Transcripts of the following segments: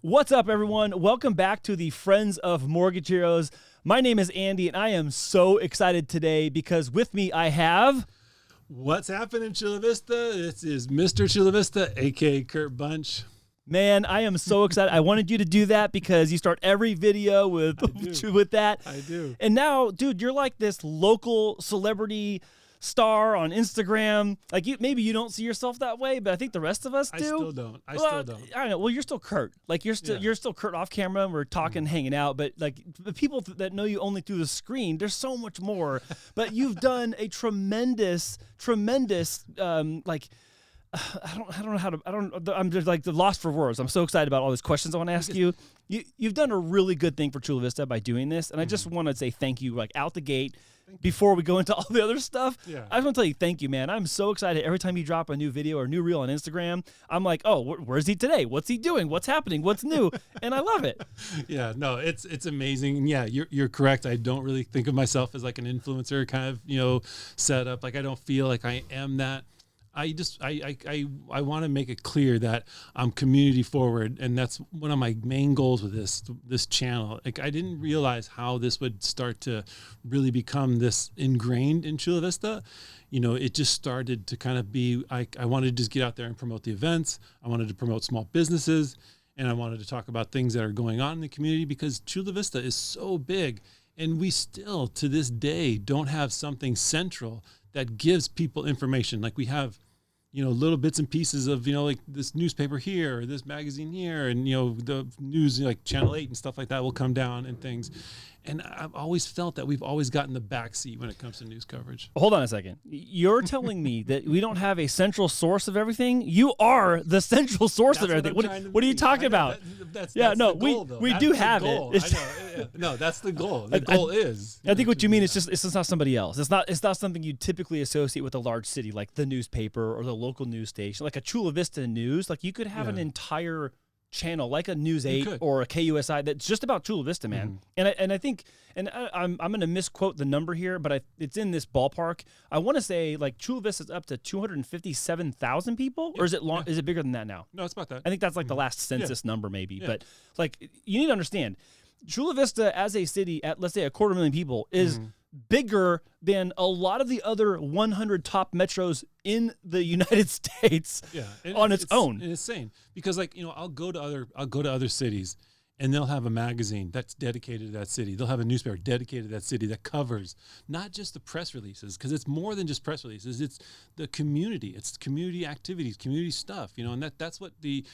What's up, everyone? Welcome back to the Friends of Mortgage Heroes. My name is Andy, and I am so excited today because with me I have... What's happening, Chula Vista? This is Mr. Chula Vista, a.k.a. Kurt Bunch. Man, I am so excited. I wanted you to do that because you start every video with that. I do. And now, dude, you're like this local celebrity star on Instagram. Like, maybe you don't see yourself that way, but I think the rest of us do. I still don't. I still don't. I don't know. Well, you're still Kurt. Like, you're still Kurt off camera. And we're talking, hanging out. But like the people that know you only through the screen, there's so much more. But you've done a tremendous, I'm just like lost for words. I'm so excited about all these questions I want to ask you. You've done a really good thing for Chula Vista by doing this, and I just want to say thank you, like out the gate. Before we go into all the other stuff, I just want to tell you thank you, man. I'm so excited every time you drop a new video or new reel on Instagram. I'm like, oh, where's he today? What's he doing? What's happening? What's new? And I love it. Yeah, no, it's amazing. And yeah, you're correct. I don't really think of myself as like an influencer kind of, setup. Like I don't feel like I am that. I want to make it clear that I'm community forward, and that's one of my main goals with this channel. Like I didn't realize how this would start to really become this ingrained in Chula Vista. It just started to kind of be I wanted to just get out there and promote the events. I wanted to promote small businesses, and I wanted to talk about things that are going on in the community because Chula Vista is so big, and we still to this day don't have something central that gives people information. Like we have, little bits and pieces of, like this newspaper here or this magazine here and, the news, like Channel 8 and stuff like that will come down and things. And I've always felt that we've always gotten the backseat when it comes to news coverage. Hold on a second. You're telling me that we don't have a central source of everything? You are the central source of everything. What are you talking about? That's the goal, though. We do have it. No, that's the goal. The goal is. I think what you mean is it's just not somebody else. It's not something you typically associate with a large city like the newspaper or the local news station, like a Chula Vista news. Like you could have an entire channel like a News 8 or a KUSI that's just about Chula Vista, man. And I think, and I'm going to misquote the number here, but it's in this ballpark. I want to say like Chula Vista's up to 257,000 people, or is it long? Is it bigger than that now? No, it's about that. I think that's like the last census number maybe. But like you need to understand, Chula Vista as a city at let's say 250,000 people is bigger than a lot of the other 100 top metros in the United States on its own. It's insane because I'll go to other cities and they'll have a magazine that's dedicated to that city. They'll have a newspaper dedicated to that city that covers not just the press releases, because it's more than just press releases. It's the community. It's community activities, community stuff, and that's what the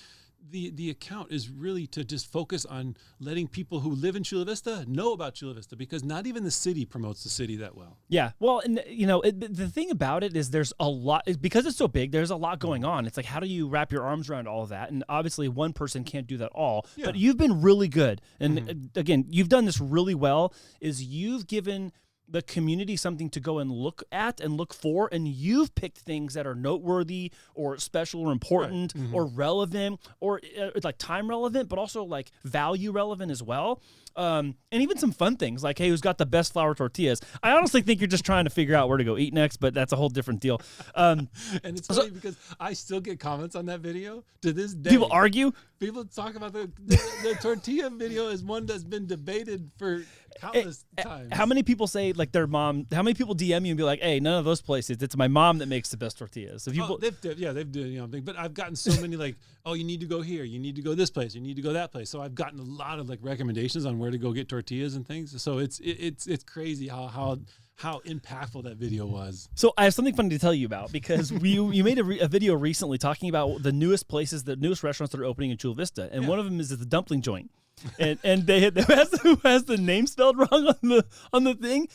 account is really to just focus on letting people who live in Chula Vista know about Chula Vista, because not even the city promotes the city that well. Yeah. Well, and the thing about it is there's a lot, because it's so big, there's a lot going on. It's like, how do you wrap your arms around all of that? And obviously one person can't do that all, but you've been really good. And again, you've done this really well, is you've given the community something to go and look at and look for, and you've picked things that are noteworthy or special or important or relevant or like time relevant, but also like value relevant as well. And even some fun things like, hey, who's got the best flour tortillas? I honestly think you're just trying to figure out where to go eat next, but that's a whole different deal. And it's funny because I still get comments on that video to this day. People argue? People talk about the tortilla video as one that's been debated for countless times. How many people say like their mom, how many people DM you and be like, hey, none of those places, it's my mom that makes the best tortillas. So people, they've done, but I've gotten so many like, oh, you need to go here, you need to go this place, you need to go that place. So I've gotten a lot of like recommendations on where to go get tortillas and things. So it's crazy how impactful that video was. So I have something funny to tell you about, because you made a video recently talking about the newest places, the newest restaurants that are opening in Chula Vista, and one of them is the dumpling joint, and who has the name spelled wrong on the thing.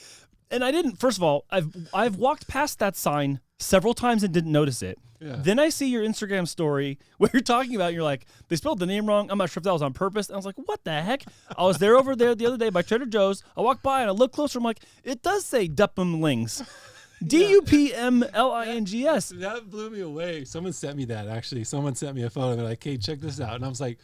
And I didn't. First of all, I've walked past that sign several times and didn't notice it. Yeah. Then I see your Instagram story where you're talking about, you're like, they spelled the name wrong. I'm not sure if that was on purpose. And I was like, what the heck? I was over there the other day by Trader Joe's. I walked by and I looked closer. I'm like, it does say Dupumlings. Dupmlings. That blew me away. Someone sent me that, actually. Someone sent me a photo of it, like, hey, check this out. And I was like,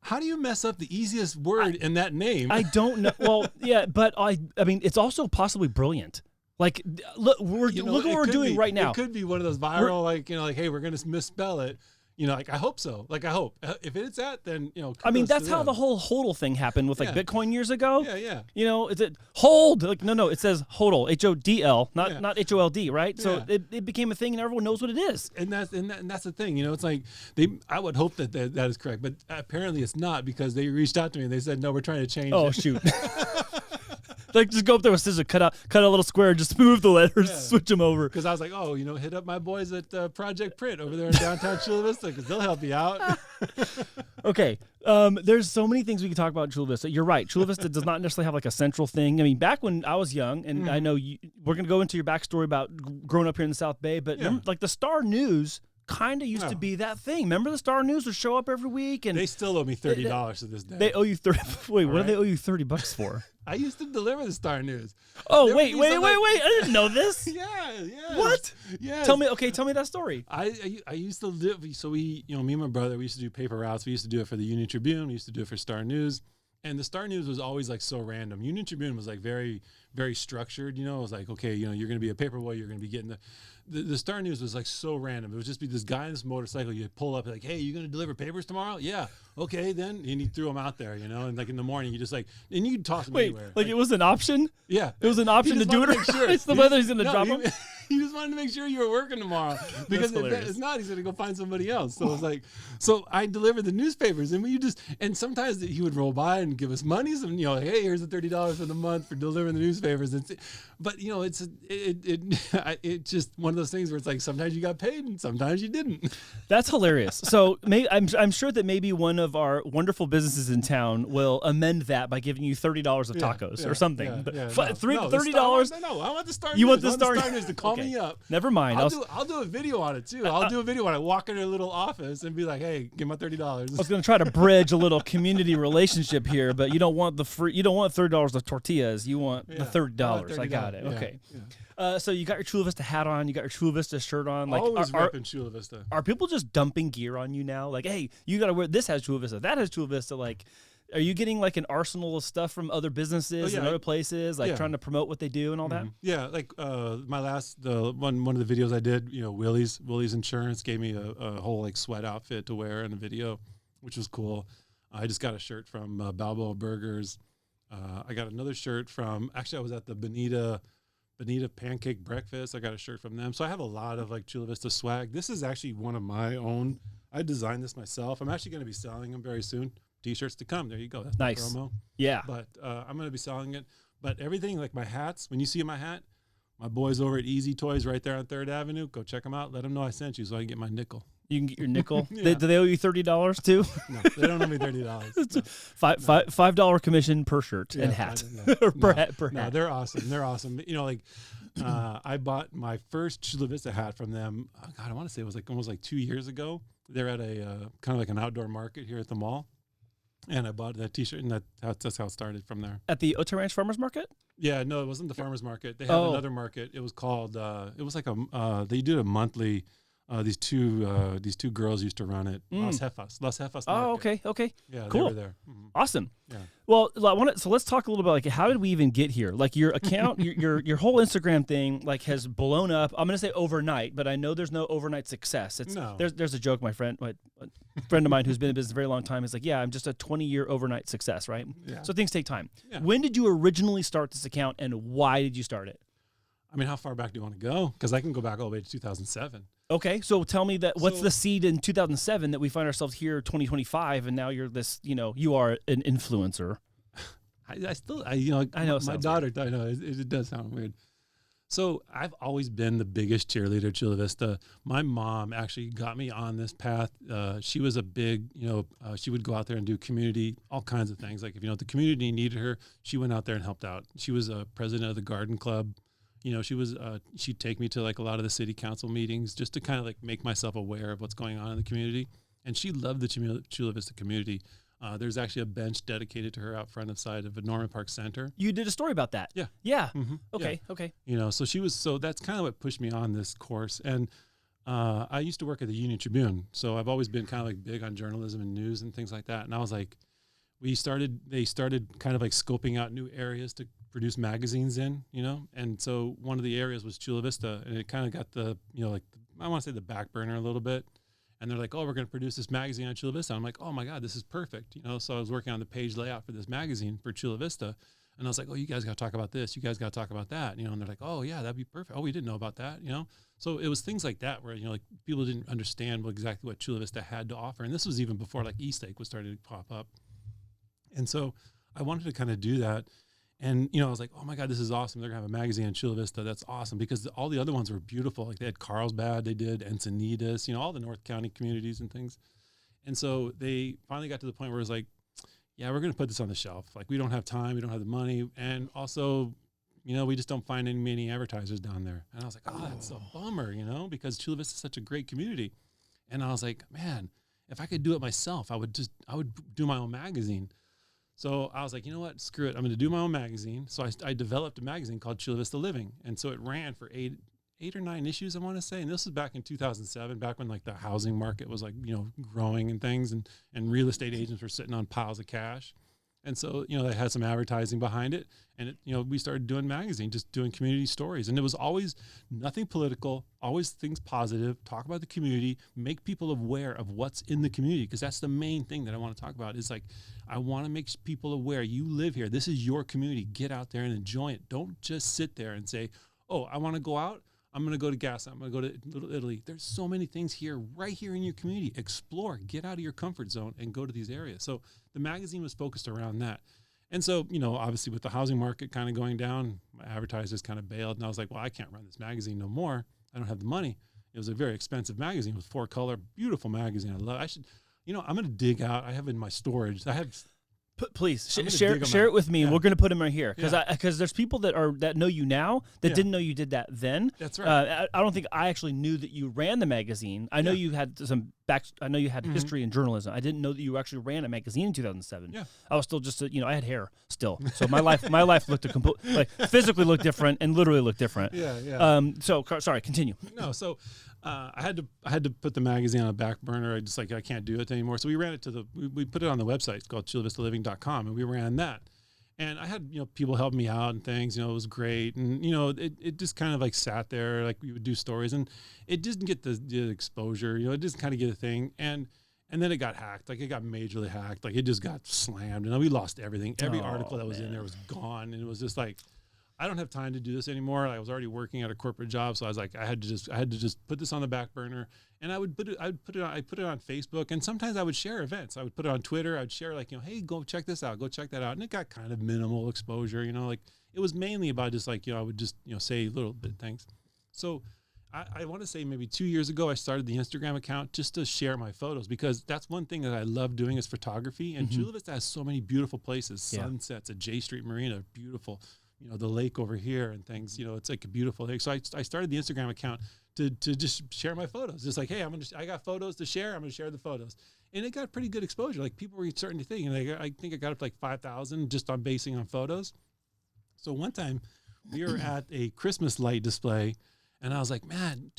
how do you mess up the easiest word in that name? I don't know. Well, yeah, but I mean, it's also possibly brilliant. Like, look what we're doing right now. It could be one of those viral, like, hey, we're going to misspell it. You know, like I hope so. Like I hope if it's that, then you know. I mean, that's to how them. the whole HODL thing happened with like Bitcoin years ago. Yeah. You know, is it hold? Like no, it says HODL, HODL, not HOLD, right? So it became a thing, and everyone knows what it is. And that's the thing. You know, it's like I would hope that is correct, but apparently it's not because they reached out to me and they said no, we're trying to change. Oh it. Shoot. Like just go up there with scissors, cut a little square, just move the letters, switch them over. Because I was like, oh, you know, hit up my boys at Project Print over there in downtown Chula Vista because they'll help you out. Okay, there's so many things we can talk about in Chula Vista. You're right. Chula Vista does not necessarily have like a central thing. I mean, back when I was young, and I know we're gonna go into your backstory about growing up here in the South Bay, but remember, like the Star News kind of used to be that thing. Remember the Star News would show up every week, and they still owe me $30 to this day. They owe you 30. Wait, what do they owe you $30 for? I used to deliver the Star News. Oh, wait! I didn't know this. Yeah. What? Yeah. Tell me that story. I used to live. So me and my brother, we used to do paper routes. We used to do it for the Union Tribune. We used to do it for Star News. And the Star News was always like so random. Union Tribune was like very, very structured. You know, it was like, okay, you know, you're going to be a paper boy. You're going to be getting the Star News was like so random. It would just be this guy on this motorcycle. You pull up like, hey, you going to deliver papers tomorrow? Yeah. Okay, then. And he threw them out there, you know, and like in the morning, you just like, and you toss them anywhere. Like it was an option? Yeah. It was an option to do it. Sure. It's the whether he's going to drop them. He just wanted to make sure you were working tomorrow because if it's not, he's going to go find somebody else. So it was like, so I delivered the newspapers and and sometimes he would roll by and give us money. So, you know, like, hey, here's the $30 for the month for delivering the newspapers. But, you know, it's just one of those things where it's like sometimes you got paid and sometimes you didn't. That's hilarious. So I'm sure that maybe one of our wonderful businesses in town will amend that by giving you $30 of tacos or something. $30. No, I want the Star News. You want the Star News to call me up. Never mind. I'll do a video on it too. I'll do a video when I walk in their little office and be like, hey, give my $30. I was going to try to bridge a little community relationship here, but you don't want $30 of tortillas. You want the $30. I got it. Okay. Yeah. So you got your Chula Vista hat on. You got your Chula Vista shirt on. Like, always repping Chula Vista. Are people just dumping gear on you now? Like, hey, you got to wear this has Chula Vista. That has Chula Vista. Like, are you getting like an arsenal of stuff from other businesses and other places, like trying to promote what they do and all that? Yeah, like one of the videos I did, you know, Willie's Insurance gave me a whole like sweat outfit to wear in the video, which was cool. I just got a shirt from Balboa Burgers. I got another shirt from, actually I was at the Bonita Pancake Breakfast. I got a shirt from them. So I have a lot of like Chula Vista swag. This is actually one of my own. I designed this myself. I'm actually going to be selling them very soon. T-shirts to come. There you go. That's nice. my promo. Yeah. But I'm going to be selling it. But everything, like my hats, when you see my hat, my boys over at Easy Toys right there on 3rd Avenue, go check them out. Let them know I sent you so I can get my nickel. You can get your nickel. Do they owe you $30 too? No, they don't owe me $30. It's $5 commission per shirt and hat. Per hat. No, they're awesome. They're awesome. You know, like I bought my first Chula Vista hat from them. Oh God, I want to say it was like almost like 2 years ago. They're at a kind of like an outdoor market here at the mall. And I bought that T-shirt, and that's how it started from there. At the Ote Ranch Farmers Market? Yeah, no, it wasn't the farmers market. They had another market. It was called. It was like they did a monthly. These two girls used to run it. Las Jefas market. Oh, okay. Yeah, cool. They were there. Mm-hmm. Awesome. Yeah. Well, so let's talk a little bit like how did we even get here? Like your account, your whole Instagram thing like has blown up. I'm gonna say overnight, but I know there's no overnight success. There's a joke. My friend of mine who's been in business a very long time is like, yeah, I'm just a 20-year overnight success, right? Yeah. So things take time. Yeah. When did you originally start this account, and why did you start it? I mean, how far back do you want to go? Because I can go back all the way to 2007. Okay, so tell me what's the seed in 2007 that we find ourselves here 2025, and now you're this, you are an influencer. I know my daughter. I know it does sound weird. So I've always been the biggest cheerleader at Chula Vista. My mom actually got me on this path. She was a big, she would go out there and do community, all kinds of things. Like if the community needed her, she went out there and helped out. She was a president of the garden club. She'd take me to like a lot of the city council meetings just to kind of like make myself aware of what's going on in the community. And she loved the Chula Vista community. There's actually a bench dedicated to her out front of side of Norman Park Center. You did a story about that. Yeah. Yeah. Mm-hmm. Okay. Yeah. Okay. So that's kind of what pushed me on this course. And I used to work at the Union Tribune. So I've always been kind of like big on journalism and news and things like that. And I was like, they started kind of like scoping out new areas to produce magazines in, and so one of the areas was Chula Vista, and it kind of got I want to say the back burner a little bit. And they're like, oh, we're going to produce this magazine on Chula Vista. I'm like, oh my God, this is perfect. So I was working on the page layout for this magazine for Chula Vista. And I was like, oh, you guys got to talk about this. You guys got to talk about that. And they're like, oh yeah, that'd be perfect. Oh, we didn't know about that. So it was things like that where, like people didn't understand exactly what Chula Vista had to offer. And this was even before like Eastlake was starting to pop up. And so I wanted to kind of do that. And, I was like, oh my God, this is awesome. They're going to have a magazine in Chula Vista. That's awesome. Because all the other ones were beautiful. Like they had Carlsbad, they did Encinitas, all the North County communities and things. And so they finally got to the point where it was like, yeah, we're going to put this on the shelf. Like we don't have time. We don't have the money. And also, we just don't find many advertisers down there. And I was like, oh, that's a bummer, because Chula Vista is such a great community. And I was like, man, if I could do it myself, I would do my own magazine. So I was like, you know what, screw it. I'm going to do my own magazine. So I developed a magazine called Chula Vista Living. And so it ran for eight or nine issues, I want to say. And this was back in 2007, back when like the housing market was like, growing and things and real estate agents were sitting on piles of cash. And so, they had some advertising behind it. And, we started doing magazine, just doing community stories. And it was always nothing political, always things positive, talk about the community, make people aware of what's in the community. Because that's the main thing that I want to talk about is like, I want to make people aware you live here. This is your community. Get out there and enjoy it. Don't just sit there and say, oh, I want to go out. I'm going to go to Gassa. I'm going to go to Little Italy. There's so many things here, right here in your community. Explore, get out of your comfort zone and go to these areas. So the magazine was focused around that. And so, obviously with the housing market kind of going down, my advertisers kind of bailed. And I was like, well, I can't run this magazine no more. I don't have the money. It was a very expensive magazine. It was 4-color, beautiful magazine. I love it. I'm going to dig out. I have in my storage. I have... Please share it with me. Yeah. We're going to put them right here because there's people that know you now that didn't know you did that then. That's right. I don't think I actually knew that you ran the magazine. I know you had some I know you had history in journalism. I didn't know that you actually ran a magazine in 2007. Yeah. I was still just I had hair still, so my life looked physically looked different and literally looked different. Yeah. So sorry, continue. No. So. I had to put the magazine on a back burner. I can't do it anymore. So we ran it we put it on the website. It's called chulavistaliving.com, and we ran that. And I had people help me out and things. It was great, and it just kind of like sat there. Like we would do stories, and it didn't get the exposure. It just kind of get a thing, and then it got hacked. Like it got majorly hacked. Like it just got slammed, and we lost everything. Every article that was in there was gone, and it was just like, I don't have time to do this anymore. I was already working at a corporate job, so I was like, I had to just put this on the back burner. And I put it on Facebook, and sometimes I would share events. I would put it on Twitter. I would share hey, go check this out, go check that out. And it got kind of minimal exposure, like it was mainly about just like, I would just, say little bit things. So I want to say maybe 2 years ago, I started the Instagram account just to share my photos, because that's one thing that I love doing is photography. And Chula Vista has so many beautiful places, sunsets at J Street Marina, beautiful. The lake over here and things, it's like a beautiful thing. So I started the Instagram account to just share my photos. Just like, hey, I got photos to share. I'm going to share the photos. And it got pretty good exposure. Like people were starting to think, and I think I got up to like 5,000 just on basing on photos. So one time we were at a Christmas light display, and I was like, man,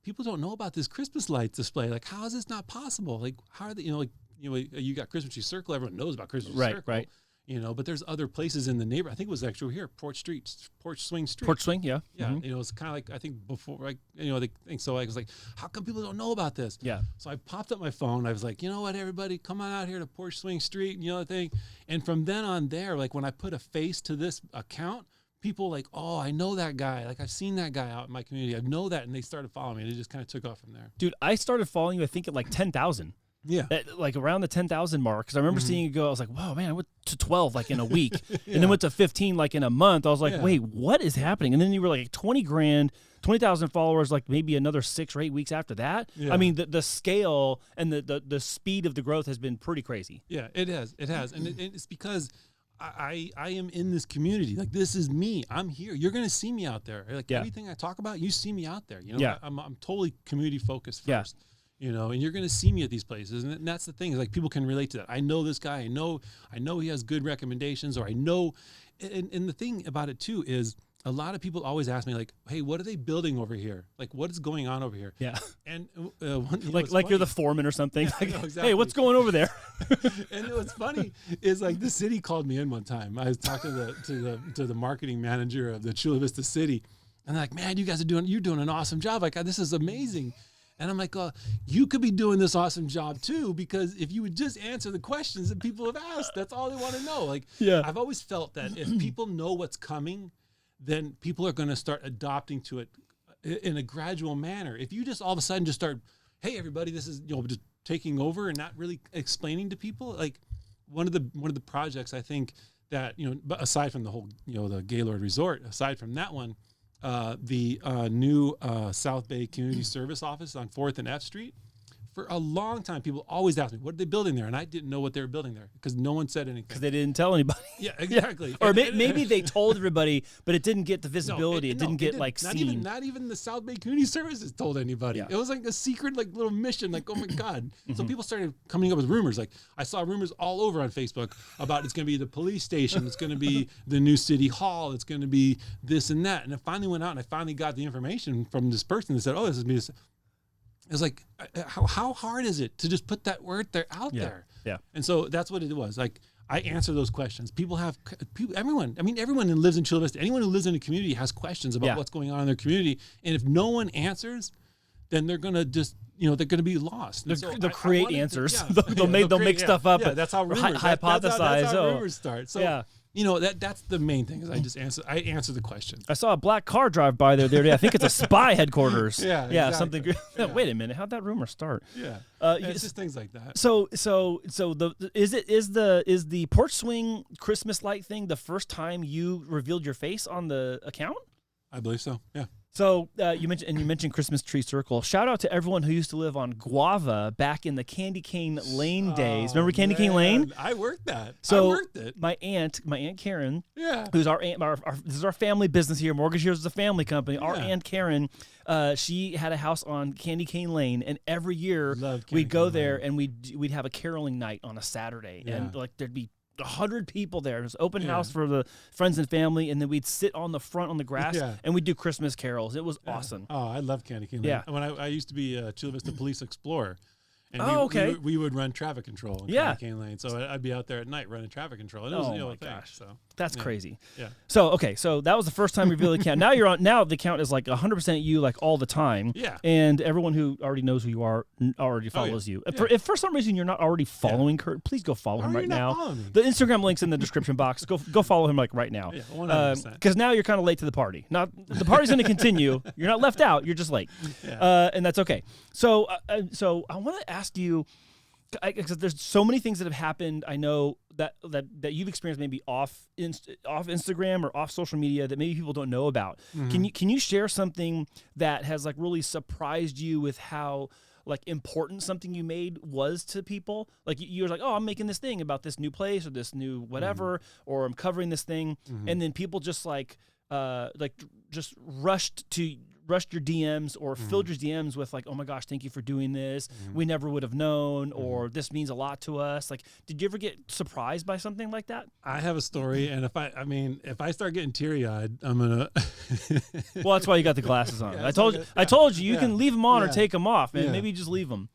people don't know about this Christmas lights display. Like, how is this not possible? Like, how are they, you got Christmas tree circle. Everyone knows about Christmas tree circle. Right. But there's other places in the neighborhood. I think it was actually here, Porch Swing Street. Porch Swing, yeah. Yeah, it's kind of like, I think before, they think so. I was like, how come people don't know about this? Yeah. So I popped up my phone. I was like, you know what, everybody, come on out here to Porch Swing Street, the thing. And from then on there, like when I put a face to this account, people like, oh, I know that guy. Like I've seen that guy out in my community. I know that. And they started following me, and it just kind of took off from there. Dude, I started following you, I think at like 10,000. Yeah. Like around the 10,000 mark. Because I remember seeing it go, I was like, whoa, man, I went to 12 like in a week. And then went to 15 like in a month. I was like, wait, what is happening? And then you were like 20,000 followers, like maybe another 6 or 8 weeks after that. Yeah. I mean, the scale and the speed of the growth has been pretty crazy. Yeah, it has. And it's because I am in this community. Like, this is me. I'm here. You're going to see me out there. Like everything I talk about, you see me out there. I'm totally community focused first. Yeah. And you're going to see me at these places. And that's the thing, is like people can relate to that. I know this guy. I know he has good recommendations, or I know. And the thing about it too is a lot of people always ask me like, hey, what are they building over here? Like, what is going on over here? Yeah. And like you're the foreman or something. Like, exactly. Hey, what's going over there? And what's funny is like the city called me in one time. I was talking to the marketing manager of the Chula Vista city. And they're like, man, you're doing an awesome job. Like, this is amazing. And I'm like, oh, you could be doing this awesome job too, because if you would just answer the questions that people have asked, that's all they want to know. Like, I've always felt that if people know what's coming, then people are going to start adopting to it in a gradual manner. If you just all of a sudden just start, hey, everybody, this is, just taking over and not really explaining to people, like one of the projects I think that, but aside from the whole, the Gaylord Resort, aside from that one, the new South Bay Community Service Office on 4th and F Street. For a long time, people always asked me, what are they building there? And I didn't know what they were building there because no one said anything. Because they didn't tell anybody. Yeah, exactly. Or maybe they told everybody, but it didn't get the visibility. It didn't get seen. Not even the South Bay Community Services told anybody. Yeah. It was like a secret little mission, like, oh my God. So people started coming up with rumors. Like I saw rumors all over on Facebook about it's going to be the police station. It's going to be the new city hall. It's going to be this and that. And I finally went out and I finally got the information from this person that said, oh, this is me. It was like, how hard is it to just put that word out there? Yeah. And so that's what it was. Like, I answer those questions. Everyone who lives in Chula Vista, anyone who lives in a community has questions about what's going on in their community. And if no one answers, then they're going to just, they're going to be lost. They'll create answers. They'll make stuff up. Yeah, that's how rumors, hypothesize. That's how rumors start. So, that's the main thing is I answer the question. I saw a black car drive by there the other day. I think it's a spy headquarters. Yeah, exactly. Something. Yeah. Wait a minute, how'd that rumor start? Yeah, it's just things like that. So is the porch swing Christmas light thing the first time you revealed your face on the account? I believe so. Yeah. So you mentioned Christmas Tree Circle. Shout out to everyone who used to live on Guava back in the Candy Cane Lane days. Remember Candy Cane Lane? I worked that. So I worked it. My aunt Karen, who's our aunt, this is our family business here. Mortgage Years is a family company. Our aunt Karen, she had a house on Candy Cane Lane, and every year we'd go there and we'd have a caroling night on a Saturday, and there'd be 100 people there. It was open house for the friends and family, and then we'd sit on the front on the grass and we'd do Christmas carols. It was awesome. Oh, I love Candy Cane Lane. Yeah. When I used to be a Chula Vista Police Explorer. And we would run traffic control in Candy Cane Lane. So I'd be out there at night running traffic control. And it was my gosh. So that's crazy. Yeah. So so that was the first time we revealed the account. Now the account is like 100% you, like all the time. Yeah. And everyone who already knows who you are already follows you. If for some reason you're not already following Kurt, please go follow him right now. The Instagram link's in the description box. Go follow him like right now. Yeah, 100%. Because now you're kind of late to the party. Not the party's going to continue. You're not left out. You're just late. Yeah. And that's okay. So I want to ask you, because there's so many things that have happened. I know that you've experienced maybe off Instagram or off social media that maybe people don't know about. Mm-hmm. Can you share something that has like really surprised you with how like important something you made was to people? Like you were like, oh, I'm making this thing about this new place or this new whatever, or I'm covering this thing, and then people just just rushed your DMs or filled your DMs with like, oh my gosh, thank you for doing this. We never would have known, or this means a lot to us. Like, did you ever get surprised by something like that? I have a story, and if I start getting teary-eyed, I'm gonna. Well, that's why you got the glasses on. I told you can leave them on or take them off, man. Maybe just leave them.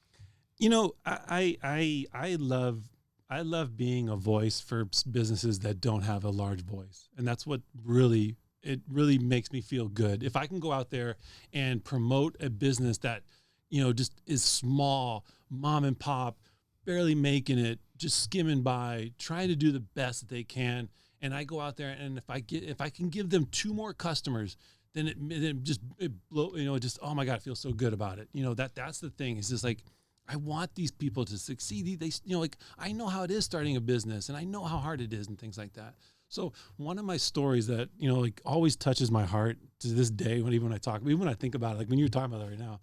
I love being a voice for businesses that don't have a large voice, and that's what really makes me feel good. If I can go out there and promote a business that, just is small, mom and pop, barely making it, just skimming by, trying to do the best that they can, and I go out there and if I can give them 2 more customers, then oh my God, I feel so good about it. That's the thing. It's just like, I want these people to succeed. They I know how it is starting a business, and I know how hard it is and things like that. So one of my stories that, always touches my heart to this day, even when I think about it, like when you're talking about it right now.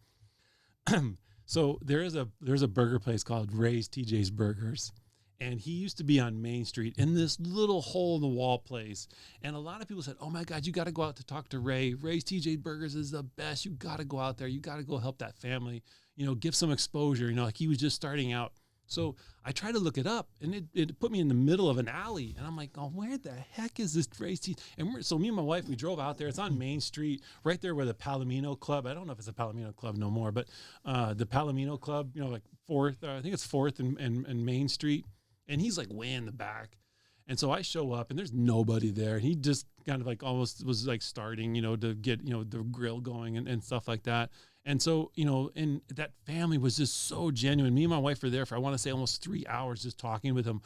So there's a burger place called Ray's TJ's Burgers. And he used to be on Main Street in this little hole in the wall place. And a lot of people said, oh my God, you got to go out to talk to Ray. Ray's TJ Burgers is the best. You got to go out there. You got to go help that family, give some exposure, like he was just starting out. So I tried to look it up, and it put me in the middle of an alley. And I'm like, oh, where the heck is this Ray's TJ? And so me and my wife, we drove out there. It's on Main Street, right there where the Palomino Club. I don't know if it's a Palomino Club no more, but the Palomino Club, like 4th, I think it's 4th and Main Street. And he's like way in the back. And so I show up, and there's nobody there. And he just kind of like almost was like starting, to get, the grill going and stuff like that. And so, and that family was just so genuine. Me and my wife were there for, I want to say, almost 3 hours just talking with him,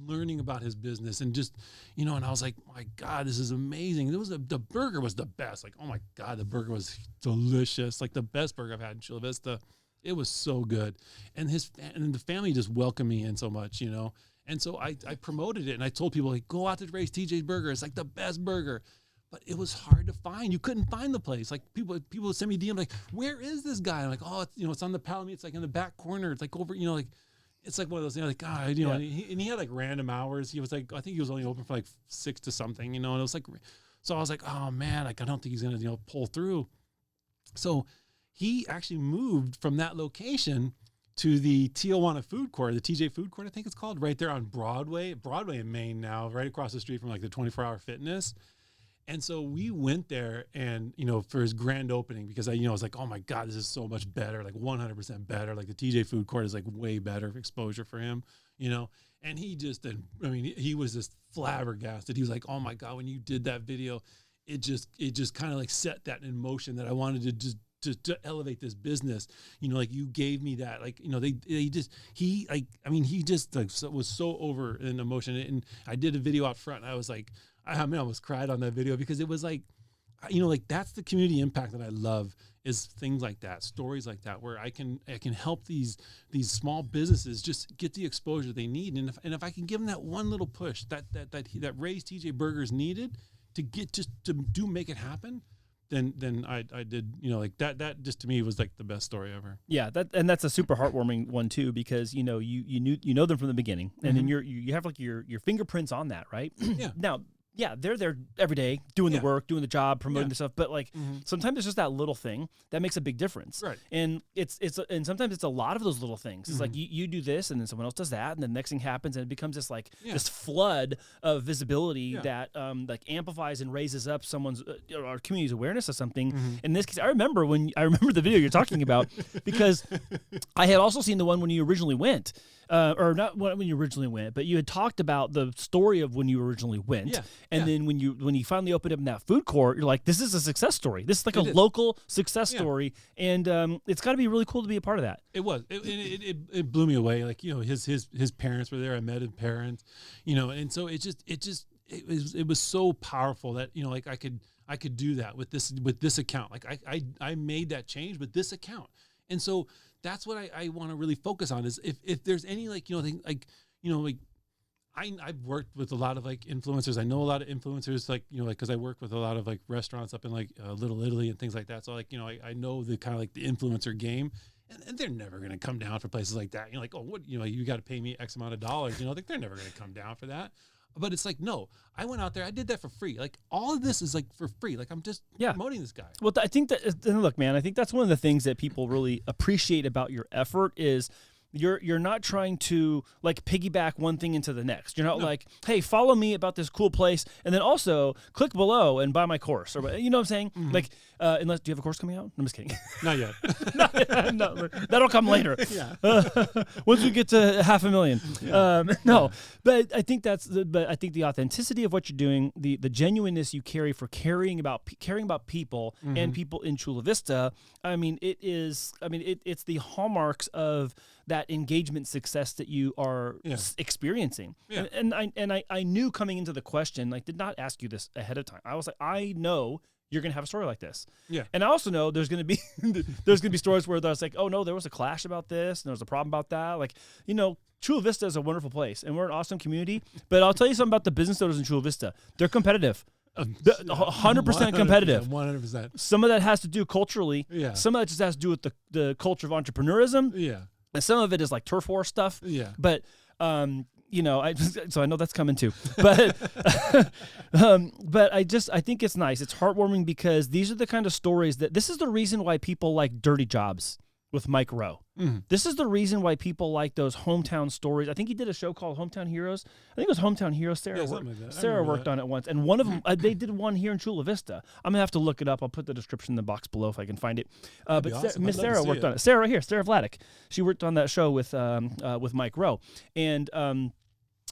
learning about his business, and just, and I was like, my God, this is amazing. The burger was the best. Like, oh my God, the burger was delicious. Like the best burger I've had in Chula Vista. It was so good. And the family just welcomed me in so much, And so I promoted it, and I told people, like, go out to Ray's TJ's Burger. It's like the best burger. But it was hard to find. You couldn't find the place. Like people would send me DM like, where is this guy? I'm like, oh, it's, it's on the Palomino. It's like in the back corner. It's like over, like, it's like one of those, like, God, and he had like random hours. He was like, I think he was only open for like 6 to something, and it was like, so I was like, oh man, like, I don't think he's going to, pull through. So he actually moved from that location to the Tijuana food court, the TJ food court, I think it's called, right there on Broadway in Maine now, right across the street from like the 24-hour fitness. And so we went there and, for his grand opening, because I was like, oh my God, this is so much better, like 100% better. Like the TJ food court is like way better exposure for him, and he just, he was just flabbergasted. He was like, oh my God, when you did that video, it just kind of like set that in motion that I wanted to just, to elevate this business, like you gave me that, like, he just like was so over in emotion. And I did a video out front, and I was like, I almost cried on that video, because it was like, like that's the community impact that I love, is things like that, stories like that, where I can help these small businesses just get the exposure they need. And if I can give them that one little push that Ray's TJ Burgers needed to get just to make it happen, then I did, like that just to me was like the best story ever. Yeah, that's a super heartwarming one too, because you know them from the beginning, and then you have like your fingerprints on that, right? Yeah. Now, yeah, they're there every day doing the work, doing the job, promoting the stuff, but like sometimes it's just that little thing that makes a big difference. Right. And and sometimes it's a lot of those little things. It's like you do this, and then someone else does that, and the next thing happens, and it becomes this like this flood of visibility that like amplifies and raises up someone's our community's awareness of something. In this case, I remember the video you're talking about, because I had also seen the one when you originally went. Or not when you originally went, but you had talked about the story of when you originally went. And then when you finally opened up in that food court, you're like, this is a success story. This is like a local success story. And it's got to be really cool to be a part of that. It was. It blew me away. Like, his parents were there. I met his parents, and so it was so powerful that, like I could do that with this account. Like I made that change with this account. And so that's what I want to really focus on, is if there's any thing, I've worked with a lot of like influencers. I know a lot of influencers, because I work with a lot of like restaurants up in like Little Italy and things like that. So I know the kind of like the influencer game, and they're never going to come down for places like that. You're like, oh, what, you got to pay me X amount of dollars. Like they're never going to come down for that. But it's like, no, I went out there, I did that for free. Like all of this is like for free. Like I'm just promoting this guy. Well, I think that, look, man, I think that's one of the things that people really appreciate about your effort is you're not trying to like piggyback one thing into the next. You're not like, hey, follow me about this cool place, and then also click below and buy my course, or you know what I'm saying? Like, unless, do you have a course coming out? I'm just kidding. Not yet. No, that'll come later. Yeah. Once we get to 500,000. Yeah. No, but I think I think the authenticity of what you're doing, the genuineness you carry for caring about people and people in Chula Vista. I mean, it's the hallmarks of that engagement success that you are experiencing. Yeah. And I knew coming into the question, like, did not ask you this ahead of time. I was like, I know you're going to have a story like this. Yeah. And I also know there's going to be stories where there's like, oh no, there was a clash about this, and there was a problem about that. Like, Chula Vista is a wonderful place, and we're an awesome community, but I'll tell you something about the business owners in Chula Vista. They're competitive. 100% competitive. 100%. Some of that has to do culturally. Yeah. Some of that just has to do with the culture of entrepreneurism. Yeah. And some of it is like turf war stuff. Yeah. But, so I know that's coming too. But, but I think it's nice. It's heartwarming because these are the kind of stories this is the reason why people like Dirty Jobs with Mike Rowe. This is the reason why people like those hometown stories. I think he did a show called Hometown Heroes. I think it was Hometown Heroes. Sarah worked on it once. And one of them, they did one here in Chula Vista. I'm going to have to look it up. I'll put the description in the box below if I can find it. But awesome. Miss Sarah worked on it. Sarah right here, Sarah Vladeck. She worked on that show with Mike Rowe. And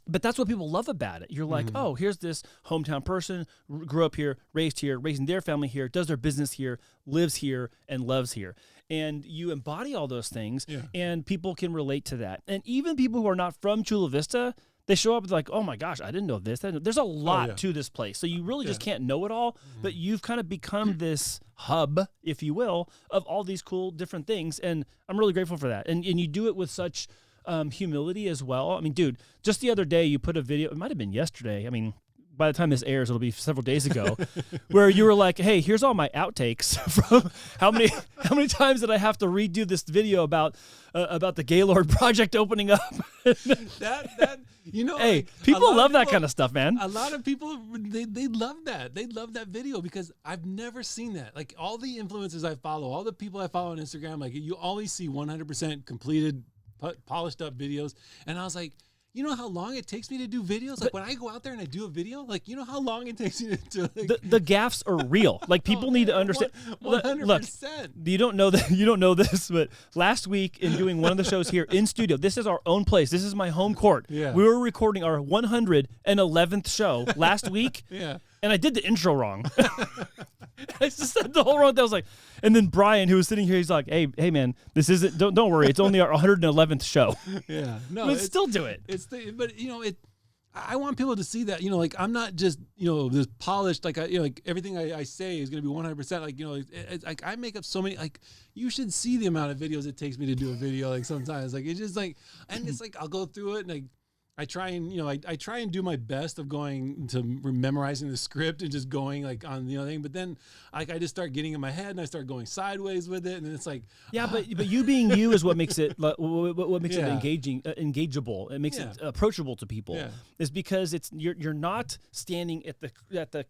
but that's what people love about it. You're like, oh, here's this hometown person, grew up here, raised here, raising their family here, does their business here, lives here, and loves here. and you embody all those things, Yeah. and people can relate to that. And even people who are not from Chula Vista, they show up and like, oh my gosh, I didn't know this. There's a lot to this place. So you really just can't know it all, but you've kind of become this hub, if you will, of all these cool different things. And I'm really grateful for that. And you do it with such humility as well. I mean, dude, just the other day you put a video, it might have been yesterday. I mean, by the time this airs, it'll be several days ago, where you were like, hey, here's all my outtakes from how many times did I have to redo this video about the Gaylord project opening up? that hey, like, people love that kind of stuff, man. A lot of people, they love that. They love that video because I've never seen that. Like all the influencers I follow, all the people I follow on Instagram, like you always see 100% completed, polished up videos. And I was like, you know how long it takes me to do videos? Like when I go out there and I do a video, like you know how long it takes me to do like, the gaffes are real. Like people need to understand. 100%. Look, you don't know that. You don't know this, but last week in doing one of the shows here in studio, this is our own place. This is my home court. Yeah. We were recording our 111th show last week. Yeah. And I did the intro wrong. I just said the whole wrong thing. I was like, and then Brian, who was sitting here, he's like, hey man, this isn't. Don't worry, it's only our 111th show. Yeah, no, but still do it. But you know it. I want people to see that, you know, like I'm not just, you know, this polished, like like everything I say is going to be 100%. Like, you know, it's like I make up so many, like you should see the amount of videos it takes me to do a video. Like sometimes, like it's just like, and it's like I'll go through it and like. I try and, you know, I try and do my best of going to memorizing the script and just going like on the thing. But then like I just start getting in my head and I start going sideways with it. And then it's like, but you being you is what makes it, what makes it engageable. It makes it approachable to people is because you're not standing at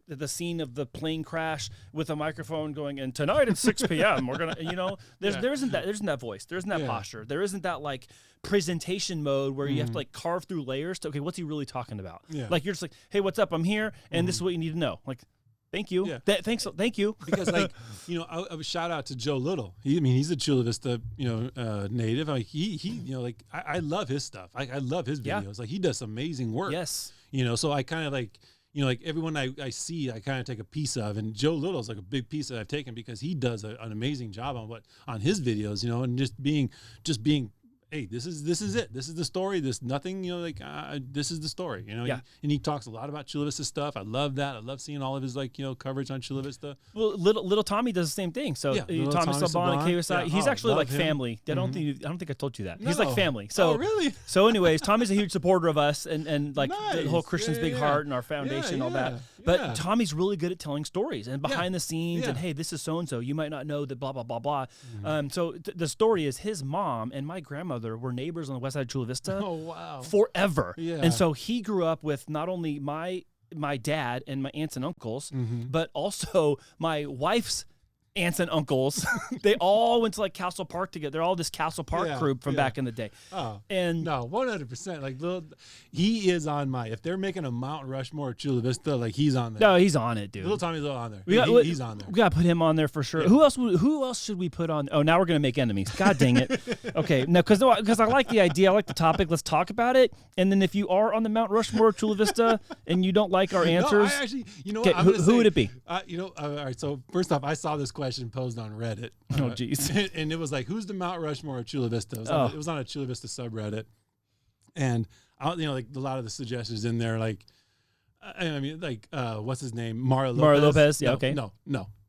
the scene of the plane crash with a microphone going, and tonight at 6 p.m. we're going to, you know, there isn't that voice. There isn't that posture. There isn't that like presentation mode where you have to like carve through layers to, okay, what's he really talking about? Like you're just like, hey, what's up? I'm here, and this is what you need to know. Like, thank you. Thank you. Because like, you know, I shout out to Joe Little. He's a Chula Vista, you know, native. Like he, you know, like I love his stuff. I love his videos. Like he does amazing work. Yes. You know, so I kind of like, you know, like everyone I see, I kind of take a piece of, and Joe Little's like a big piece that I've taken because he does an amazing job on his videos, you know, and just being. Hey, this is it. This is the story. This nothing, you know, like this is the story, you know. And he talks a lot about Chula Vista stuff. I love that. I love seeing all of his like, you know, coverage on Chula Vista. Well, little Tommy does the same thing. So Tommy Saban and KSI, he's actually like him. Family. I don't think I told you that. No. He's like family. So really? So anyways, Tommy's a huge supporter of us and like the whole Christian's Big Heart and our foundation and all that. But Tommy's really good at telling stories and behind the scenes and hey, this is so and so. You might not know that blah blah blah blah. So the story is his mom and my grandmother were neighbors on the west side of Chula Vista. Oh wow! Forever. Yeah. And so he grew up with not only my dad and my aunts and uncles, but also my wife's aunts and uncles. They all went to like Castle Park together. They're all this Castle Park group from back in the day. Oh, and no, 100%. Like he is on if they're making a Mount Rushmore at Chula Vista, like he's on there. No, he's on it, dude. Little Tommy's on there. He's on there. We gotta put him on there for sure. Yeah. Who else should we put on? Oh, now we're gonna make enemies. God dang it. Okay, no, because I like the idea. I like the topic. Let's talk about it. And then if you are on the Mount Rushmore of Chula Vista and you don't like our answers, I actually, you know, who would it be? You know, all right. So first off, I saw this question posed on Reddit. Oh, geez. And it was like, who's the Mount Rushmore of Chula Vista? It was on a Chula Vista subreddit. And, you know, like a lot of the suggestions in there, like, I mean, like, what's his name? Mario Lopez. Yeah, okay. No.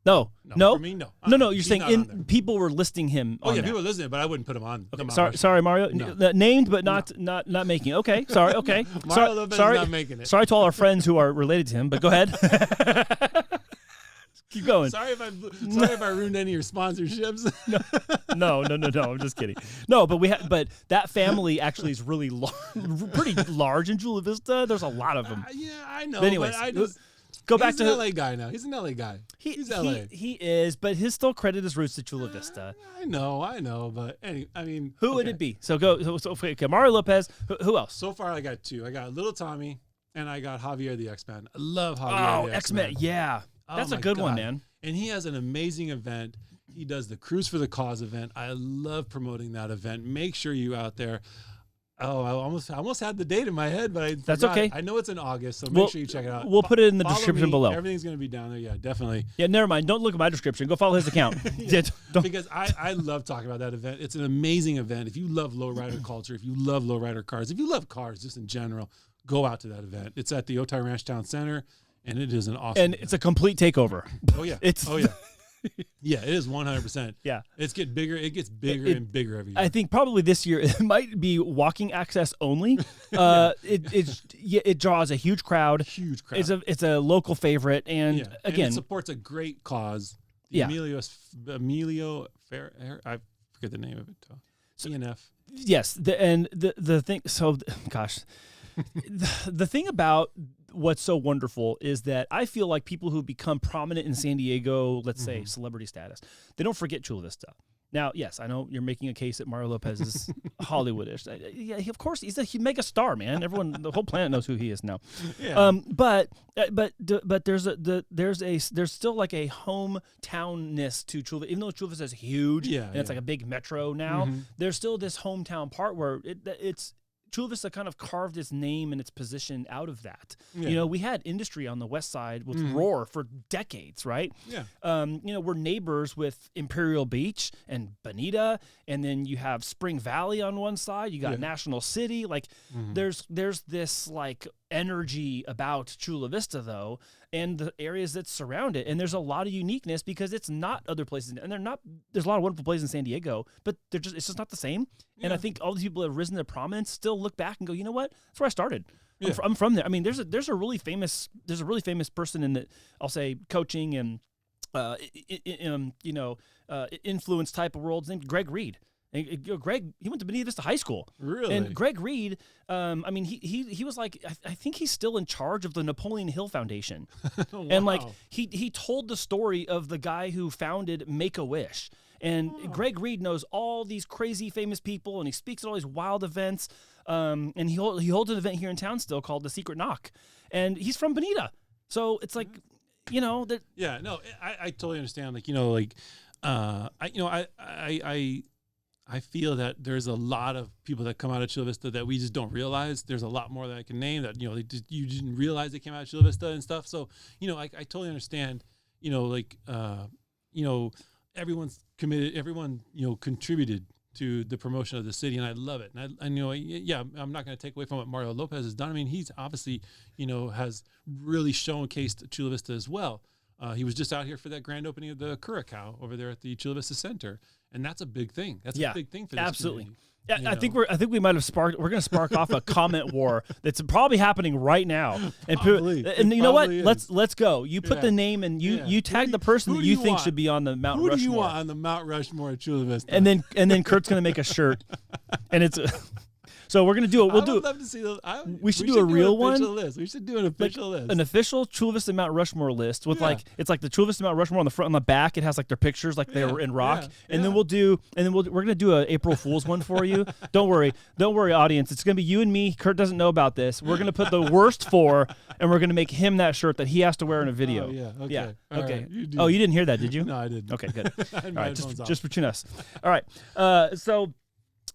For me, no. No. You're saying people were listing him. Oh, yeah, people were listening, but I wouldn't put him on. Okay, sorry, Mario. No. Named, but not making it. Okay, sorry. Okay. Mario Lopez is not making it. Sorry to all our friends who are related to him, but go ahead. Keep going. Sorry if I ruined any of your sponsorships. No. I'm just kidding. No, but that family actually is really pretty large in Chula Vista. There's a lot of them. Yeah, I know. But anyways, go back to he's an LA guy now. He's an LA guy. He's LA. He is, but his still credit his roots to Chula Vista. I know. But anyway, I mean, who would it be? So go. So okay, Mario Lopez. Who else? So far, I got two. I got Little Tommy, and I got Javier the X-Man. I love Javier the X-Man. Yeah. That's a good one, man. And he has an amazing event. He does the Cruise for the Cause event. I love promoting that event. Make sure you out there. Oh, I almost had the date in my head, but That's forgot. okay. I know it's in August, so make sure you check it out. We'll put it in the Follow description me. below. Everything's going to be down there. Yeah, definitely. Yeah, never mind. Don't look at my description. Go follow his account. Don't. Because I love talking about that event. It's an amazing event. If you love lowrider culture, if you love lowrider cars, if you love cars just in general, go out to that event. It's at the Otay Ranch Town Center, and it is an awesome And event. it's a complete takeover. Oh, yeah. It's Oh, yeah. Yeah, it is 100%. Yeah. It's getting bigger. It gets bigger and bigger every year. I think probably this year it might be walking access only. It draws a huge crowd. Huge crowd. It's a local favorite, and again, and it supports a great cause. Yeah. Emilio Fair. I forget the name of it. ENF. Yes, the thing. So, gosh, the thing about what's so wonderful is that I feel like people who become prominent in San Diego, let's say celebrity status, they don't forget Chula Vista. Now, yes, I know you're making a case that Mario Lopez is Hollywoodish. Yeah, of course, he's a mega star, man. Everyone, the whole planet knows who he is now. Yeah. But there's still like a hometownness to Chula, even though Chula Vista is huge and it's like a big metro now. There's still this hometown part where it's. Chula Vista kind of carved its name and its position out of that. Yeah. You know, we had industry on the west side with Roar for decades, right? Yeah. You know, we're neighbors with Imperial Beach and Bonita, and then you have Spring Valley on one side. You got National City. Like, there's this like energy about Chula Vista though, and the areas that surround it. And there's a lot of uniqueness because it's not other places, and there's a lot of wonderful places in San Diego, but it's just not the same. Yeah. And I think all these people that have risen to prominence still look back and go, you know what? That's where I started. Yeah. I'm from there. I mean, there's a really famous person in the, I'll say, coaching and influence type of world named Greg Reed. And Greg, he went to Bonita Vista High School. Really? And Greg Reed, I mean, he was like, I think he's still in charge of the Napoleon Hill Foundation. Wow. And like, he told the story of the guy who founded Make-A-Wish. And Greg Reed knows all these crazy famous people, and he speaks at all these wild events. And he holds an event here in town still called The Secret Knock. And he's from Bonita. So it's like, you know, that. Yeah, no, I totally understand. Like, you know, like, I feel that there's a lot of people that come out of Chula Vista that we just don't realize. There's a lot more that I can name that, you know, you didn't realize they came out of Chula Vista and stuff. So, you know, I totally understand, you know, like, you know, everyone's committed, everyone, you know, contributed to the promotion of the city, and I love it. And I you know, yeah, I'm not going to take away from what Mario Lopez has done. I mean, he's obviously, you know, has really showcased Chula Vista as well. He was just out here for that grand opening of the Curacao over there at the Chula Vista Center, and that's a big thing. That's a big thing for this absolutely. community. Yeah, I think we might have we're going to spark off a comment war that's probably happening right now. And you know what? Is. Let's go. You put the name and you tag the person that you think should be on the Mount Rushmore. Who do you want on the Mount Rushmore at Chula Vista? And then Kurt's going to make a shirt, and it's. So we're gonna do it. We'll love to see those. We should do a real one. List. We should do an official list. An official Chula Vista Mount Rushmore list with like it's like the Chula Vista Mount Rushmore on the front and the back. It has like their pictures like they were in rock. And then we're gonna do a April Fool's one for you. Don't worry, audience. It's gonna be you and me. Kurt doesn't know about this. We're gonna put the worst four, and we're gonna make him that shirt that he has to wear in a video. Oh, yeah. Okay. Yeah. Okay. Right. You didn't hear that, did you? No, I didn't. Okay. Good. All right. Just between us. All right. So.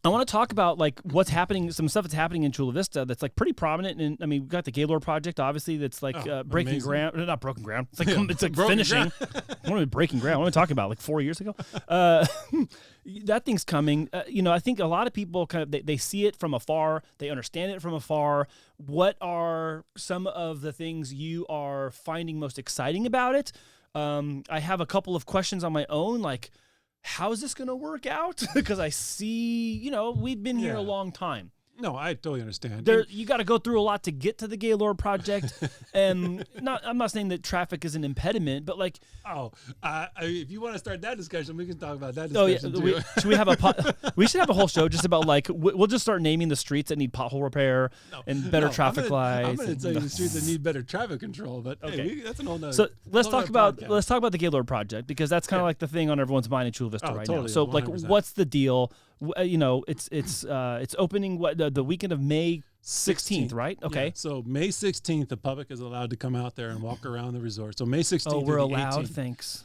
I want to talk about like what's happening, some stuff that's happening in Chula Vista that's like pretty prominent. And I mean, we've got the Gaylord project, obviously, that's like breaking ground. Not broken ground. It's like finishing. What are we breaking ground? What are we talking about? Like 4 years ago? That thing's coming. You know, I think a lot of people kind of they see it from afar. They understand it from afar. What are some of the things you are finding most exciting about it? I have a couple of questions on my own, like, how is this going to work out? Because I see, you know, we've been here a long time. No, I totally understand. You got to go through a lot to get to the Gaylord project, and I'm not saying that traffic is an impediment, but like, if you want to start that discussion, we can talk about that discussion too. Should we have we should have a whole show just about like we'll just start naming the streets that need pothole repair and better traffic lights. I'm going to tell you the streets that need better traffic control, but hey, that's an old. So let's talk about the Gaylord project, because that's kind of like the thing on everyone's mind in Chula Vista right now. So 100%. Like, what's the deal? You know, it's opening the weekend of May 16th, right? Okay. Yeah. So May 16th, the public is allowed to come out there and walk around the resort. So May 16th. Oh, we're allowed. 18th. Thanks.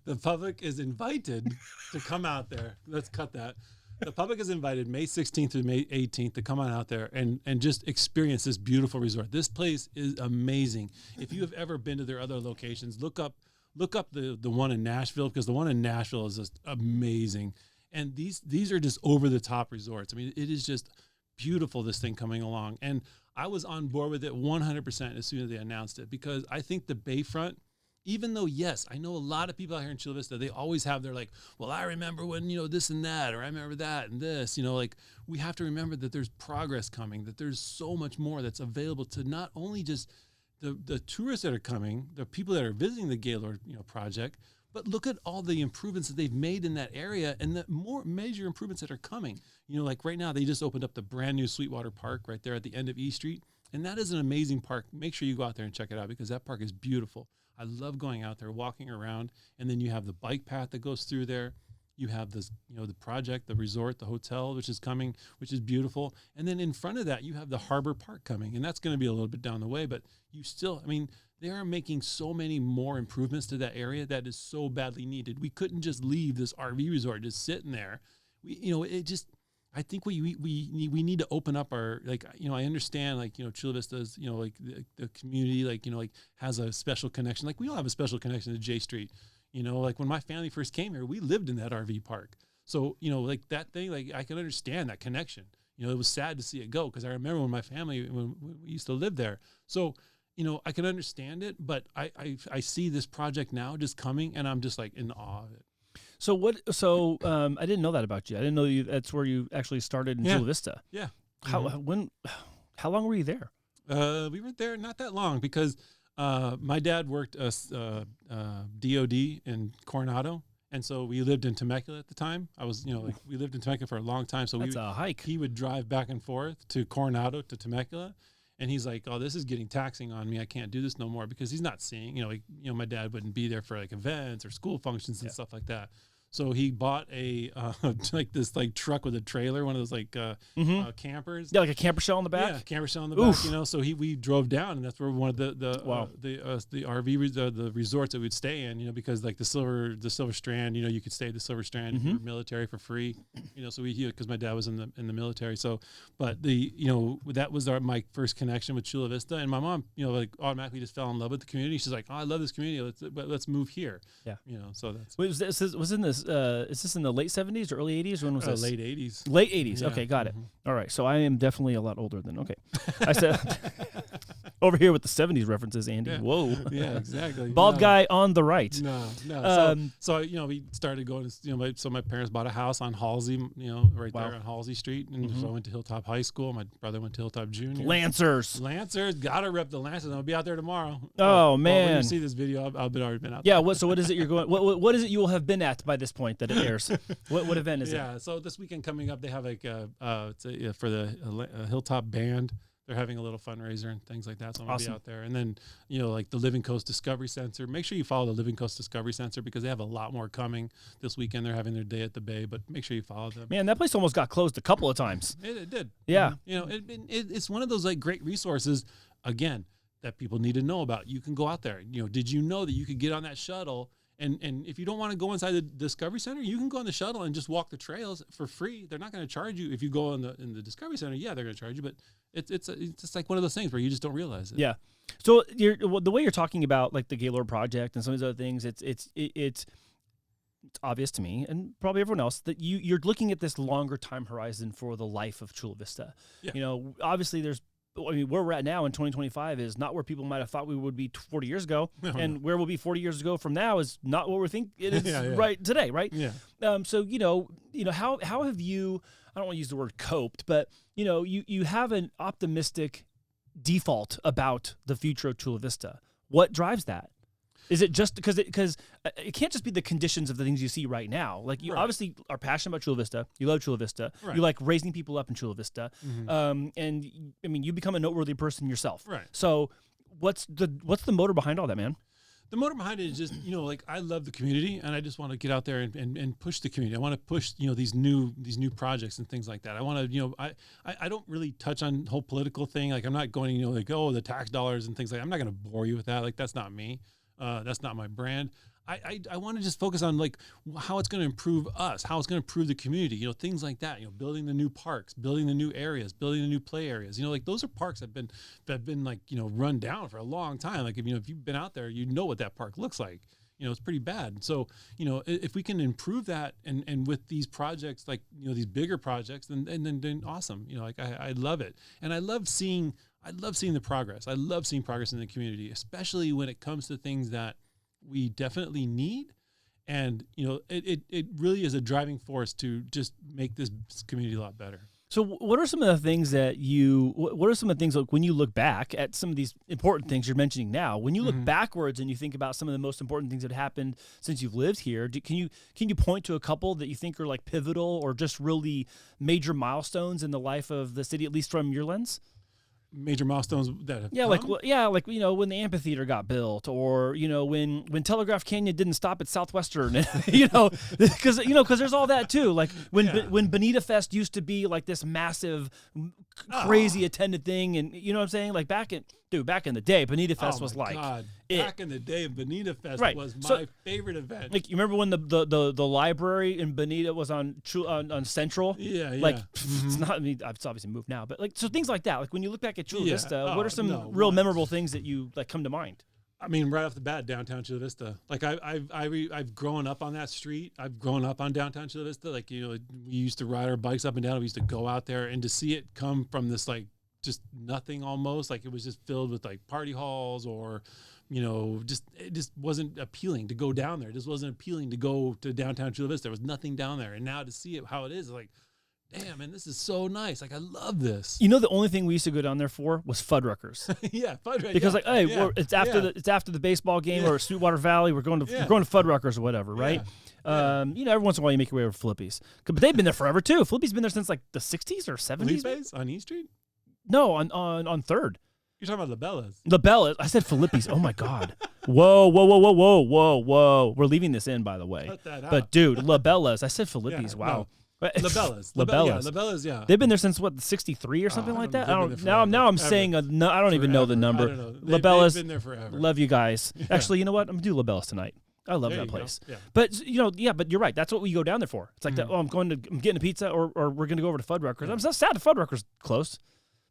The public is invited to come out there. Let's cut that. The public is invited May 16th through May 18th to come on out there and just experience this beautiful resort. This place is amazing. If you have ever been to their other locations, look up the one in Nashville, because the one in Nashville is just amazing. And these are just over the top resorts. I mean, it is just beautiful, this thing coming along. And I was on board with it 100% as soon as they announced it, because I think the Bayfront, even though, yes, I know a lot of people out here in Chula Vista, they always have their like, well, I remember when, this and that, or I remember that and this, like we have to remember that there's progress coming, that there's so much more that's available to not only just the tourists that are coming, the people that are visiting the Gaylord, project, but look at all the improvements that they've made in that area and the more major improvements that are coming. Like right now, they just opened up the brand new Sweetwater Park right there at the end of E Street. And that is an amazing park. Make sure you go out there and check it out, because that park is beautiful. I love going out there, walking around, and then you have the bike path that goes through there. You have this, the project, the resort, the hotel, which is coming, which is beautiful. And then in front of that, you have the Harbor Park coming, and that's going to be a little bit down the way, but you still, they are making so many more improvements to that area that is so badly needed. We couldn't just leave this RV resort just sitting there. I think we need to open up our, I understand, Chula Vista's, the community, has a special connection. Like we all have a special connection to J Street. When my family first came here, we lived in that RV park. So, that thing, I can understand that connection. It was sad to see it go, because I remember when when we used to live there. So, I can understand it, but I see this project now just coming, and I'm just in awe of it. So I didn't know that about you. I didn't know that's where you actually started in Chula Vista. Yeah. How long were you there? We were there not that long, because my dad worked DOD in Coronado, and so we lived in Temecula at the time. We lived in Temecula for a long time. So that's a hike. He would drive back and forth to Coronado to Temecula, and he's like, "Oh, this is getting taxing on me. I can't do this no more," because he's not seeing. My dad wouldn't be there for events or school functions and stuff like that. So he bought a this truck with a trailer, one of those campers. Yeah, like a camper shell on the back. Yeah, camper shell on the back. So we drove down, and that's where one of the RV the resorts that we'd stay in. Because the Silver Strand, you could stay at the Silver Strand if you were military for free. So because my dad was in the military. So, but that was my first connection with Chula Vista, and my mom automatically just fell in love with the community. She's like, "Oh, I love this community. Let's move here." Yeah. So that's. Was in this. Is this in the late 70s or early 80s? When was this? Late 80s. Late 80s. Yeah. Okay, got it. All right. So I am definitely a lot older than. Okay. I said over here with the 70s references, Andy. Yeah. Whoa. Yeah, exactly. Bald guy on the right. No. So we started going to, so my parents bought a house on Halsey, right there on Halsey Street. And so I went to Hilltop High School. My brother went to Hilltop Junior. Lancers. Gotta rep the Lancers. I'll be out there tomorrow. Oh, man. When you see this video, I'll be already been out there. Yeah. So what is it you're going, what is it you will have been at by this point that it airs? What event is it? Yeah, so this weekend coming up, they have for the Hilltop Band. They're having a little fundraiser and things like that. So I'm going to be out there. And then, the Living Coast Discovery Center. Make sure you follow the Living Coast Discovery Center, because they have a lot more coming this weekend. They're having their day at the Bay, but make sure you follow them. Man, that place almost got closed a couple of times. It did. Yeah. It's one of those great resources, again, that people need to know about. You can go out there. Did you know that you could get on that shuttle? And if you don't want to go inside the Discovery Center, you can go on the shuttle and just walk the trails for free. They're not going to charge you if you go in the Discovery Center. Yeah, they're going to charge you, but it's just one of those things where you just don't realize it. Yeah. So the way you're talking about the Gaylord project and some of these other things, it's obvious to me and probably everyone else that you're looking at this longer time horizon for the life of Chula Vista. Yeah. Obviously where we're at now in 2025 is not where people might have thought we would be 40 years ago, where we'll be 40 years ago from now is not what we think it is right today, right? Yeah. So how have you? I don't want to use the word coped, but you have an optimistic default about the future of Chula Vista. What drives that? Is it just because it can't just be the conditions of the things you see right now? You obviously are passionate about Chula Vista. You love Chula Vista. Right. You like raising people up in Chula Vista. Mm-hmm. And you become a noteworthy person yourself. Right. So what's the motor behind all that, man? The motor behind it is just, I love the community, and I just want to get out there and push the community. I want to push, these new projects and things like that. I want to, I don't really touch on the whole political thing. I'm not going, the tax dollars and things like that. I'm not going to bore you with that. That's not me. That's not my brand. I want to just focus on like how it's going to improve us, how it's going to improve the community, you know, things like that, you know, building the new parks, building the new areas, building the new play areas, you know, like those are parks that have been like, you know, run down for a long time. Like, if, you know, if you've been out there, you know what that park looks like. You know, it's pretty bad. So, you know, if we can improve that and with these projects, like, you know, these bigger projects, then awesome. You know, like I love it. And I love seeing the progress. I love seeing progress in the community, especially when it comes to things that we definitely need. And, you know, it really is a driving force to just make this community a lot better. So what are some of the things that what are some of the things, like, when you look back at some of these important things you're mentioning now, when you look backwards and you think about some of the most important things that happened since you've lived here, can you point to a couple that you think are like pivotal or just really major milestones in the life of the city, at least from your lens? Major milestones that have come? Like you know, when the amphitheater got built, or you know, when Telegraph Canyon didn't stop at Southwestern, you know, because there's all that too. Like when Bonita Fest used to be like this massive, crazy attended thing, and you know what I'm saying? Like back in the day, Bonita Fest was like back in the day, Bonita Fest was my favorite event. Like, you remember when the library in Bonita was on Central? Yeah. Like it's not. I mean, it's obviously moved now, but like, so things like that. Like when you look back at Chula Vista, what are some real memorable things that you like come to mind? I mean, right off the bat, downtown Chula Vista. Like I've grown up on that street. I've grown up on downtown Chula Vista. Like, you know, we used to ride our bikes up and down. We used to go out there, and to see it come from this like just nothing, almost like it was just filled with like party halls, or, you know, it just wasn't appealing to go down there. It just wasn't appealing to go to downtown Chula Vista. There was nothing down there, and now to see it how it is, like, damn, man, this is so nice. Like, I love this. You know, the only thing we used to go down there for was Fuddruckers. Fuddruckers. Because like, hey, it's after the baseball game or Sweetwater Valley. We're going to Fuddruckers or whatever, right? You know, every once in a while you make your way over Flippy's, but they've been there forever too. Flippy's been there since like the 60s or 70s. Felipe's on East Street? No, on 3rd. You're talking about LaBella's. LaBella's. I said Felipe's. Oh my God. Whoa. We're leaving this in, by the way. Cut that out. But dude, LaBella's. I said Felipe's. Wow. No. LaBella's. LaBella's. Yeah. They've been there since what, 63 or something like that. Now I'm saying I don't even know the number. I don't know. LaBella's. They've been there forever. Love you guys. Actually, you know what? I'm gonna do LaBella's tonight. I love that place. Yeah. But you know, but you're right. That's what we go down there for. It's like I'm getting a pizza, or we're gonna go over to Fuddruckers. I'm so sad the Fuddruckers closed.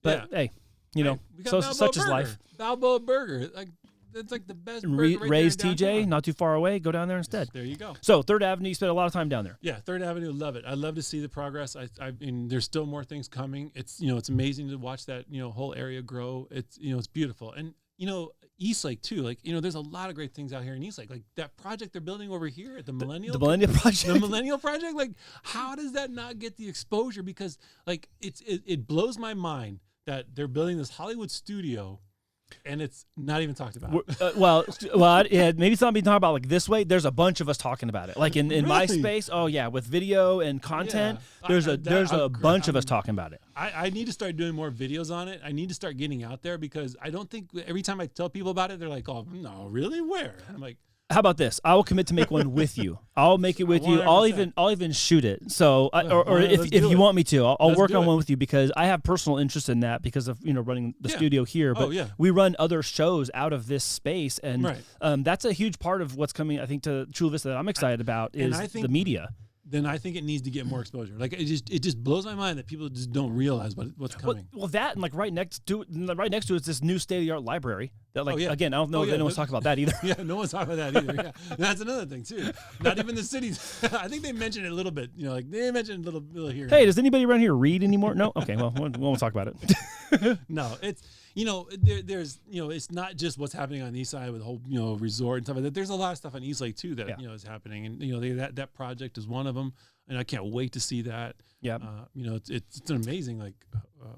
But hey, you know, so such is life. Balboa Burger, like, it's like the best burger right Ray's there in TJ, downtown. not too far away. Go down there instead. There you go. So 3rd Avenue, you spent a lot of time down there. Yeah, 3rd Avenue, love it. I love to see the progress. I mean, there's still more things coming. It's, you know, it's amazing to watch that, you know, whole area grow. It's, you know, it's beautiful. And, you know, Eastlake too. Like, you know, there's a lot of great things out here in Eastlake. Like that project they're building over here at the Millennial. The Millennial Project. The Millennial Project. Like, how does that not get the exposure? Because like it blows my mind that they're building this Hollywood studio, and it's not even talked about. Maybe it's not being talked about like this way. There's a bunch of us talking about it. Like in my space, with video and content, there's a bunch of us talking about it. I need to start doing more videos on it. I need to start getting out there, because I don't think every time I tell people about it, they're like, "Oh, no, really? Where?" I'm like, how about this? I will commit to make one with you. I'll make it with you. 100%. I'll even shoot it. So, if you want me to, I'll work on one with you, because I have personal interest in that because of, you know, running the studio here. But we run other shows out of this space, and that's a huge part of what's coming, I think, to Chula Vista that I'm excited about is the media. Then I think it needs to get more exposure. Like, it just blows my mind that people just don't realize what's coming. Well, that, and like right next to it is this new state-of-the-art library. That, like, again, I don't know if anyone's talking about that either. Yeah, no one's talking about that either. Yeah, that's another thing too. Not even the cities. I think they mentioned it a little bit. You know, like they mentioned a little here. Hey, does anybody around here read anymore? No. Okay, well, we won't talk about it. No, it's, you know, there's, you know, it's not just what's happening on the east side with the whole, you know, resort and stuff like that. There's a lot of stuff on Eastlake too that you know is happening, and you know that project is one of them, and I can't wait to see that. Yeah, you know, it's an amazing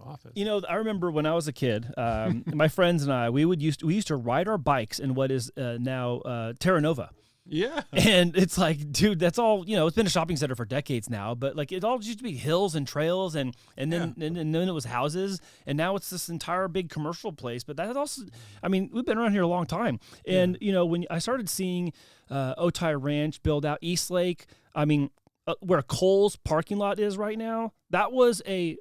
office. You know, I remember when I was a kid, my friends and I, we used to ride our bikes in what is now Terra Nova. Yeah. And it's like, dude, that's all, you know, it's been a shopping center for decades now, but like it all used to be hills and trails and then it was houses, and now it's this entire big commercial place. But that also, I mean, we've been around here a long time. And, you know, when I started seeing Otay Ranch build out Eastlake, I mean, where Kohl's parking lot is right now, that was a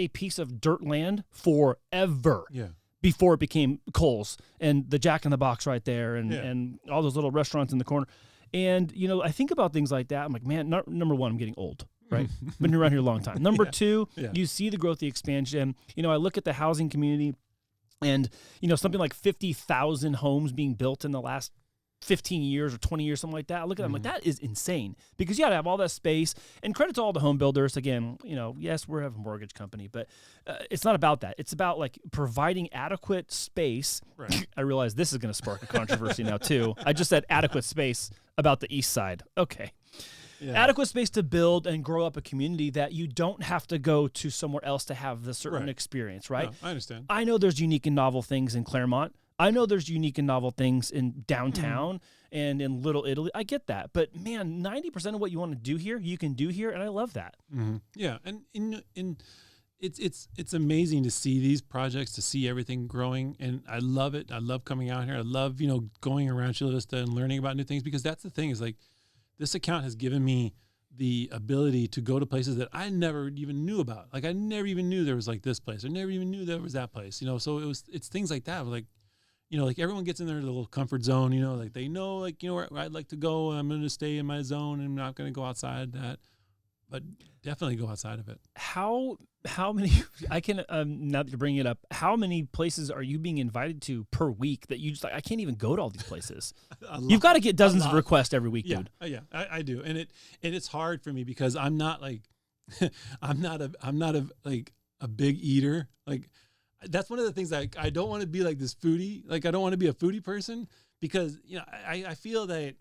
piece of dirt land forever. Yeah. before it became Kohl's and the Jack in the Box right there and all those little restaurants in the corner. And, I think about things like that. I'm like, man, number one, I'm getting old, right? Been around here a long time. Number two, you see the growth, the expansion. I look at the housing community and, something like 50,000 homes being built in the last 15 years or 20 years, something like that. I look at it, I'm like, that is insane because you got to have all that space. And credit to all the home builders. Again, yes, we're a mortgage company, but it's not about that. It's about like providing adequate space. Right. I realize this is going to spark a controversy now too. I just said adequate space about the east side. Okay. Yeah. Adequate space to build and grow up a community that you don't have to go to somewhere else to have the certain experience, right? No, I understand. I know there's unique and novel things in Claremont. I know there's unique and novel things in downtown and in Little Italy. I get that. But, man, 90% of what you want to do here, you can do here, and I love that. Mm-hmm. Yeah, and it's amazing to see these projects, to see everything growing, and I love it. I love coming out here. I love, going around Chula Vista and learning about new things because that's the thing is, like, this account has given me the ability to go to places that I never even knew about. Like, I never even knew there was, like, this place. I never even knew there was that place, So it's things like that, like, like everyone gets in their little comfort zone, like they know, like, where I'd like to go. I'm going to stay in my zone and I'm not going to go outside that, but definitely go outside of it. How many, I can, now that you're bringing it up, how many places are you being invited to per week that you just like, I can't even go to all these places? You've got to get dozens of requests every week, dude. Yeah, I do. And it's hard for me because I'm not like, I'm not a big eater. Like, that's one of the things that I don't want to be like this foodie. Like, I don't want to be a foodie person because, I feel that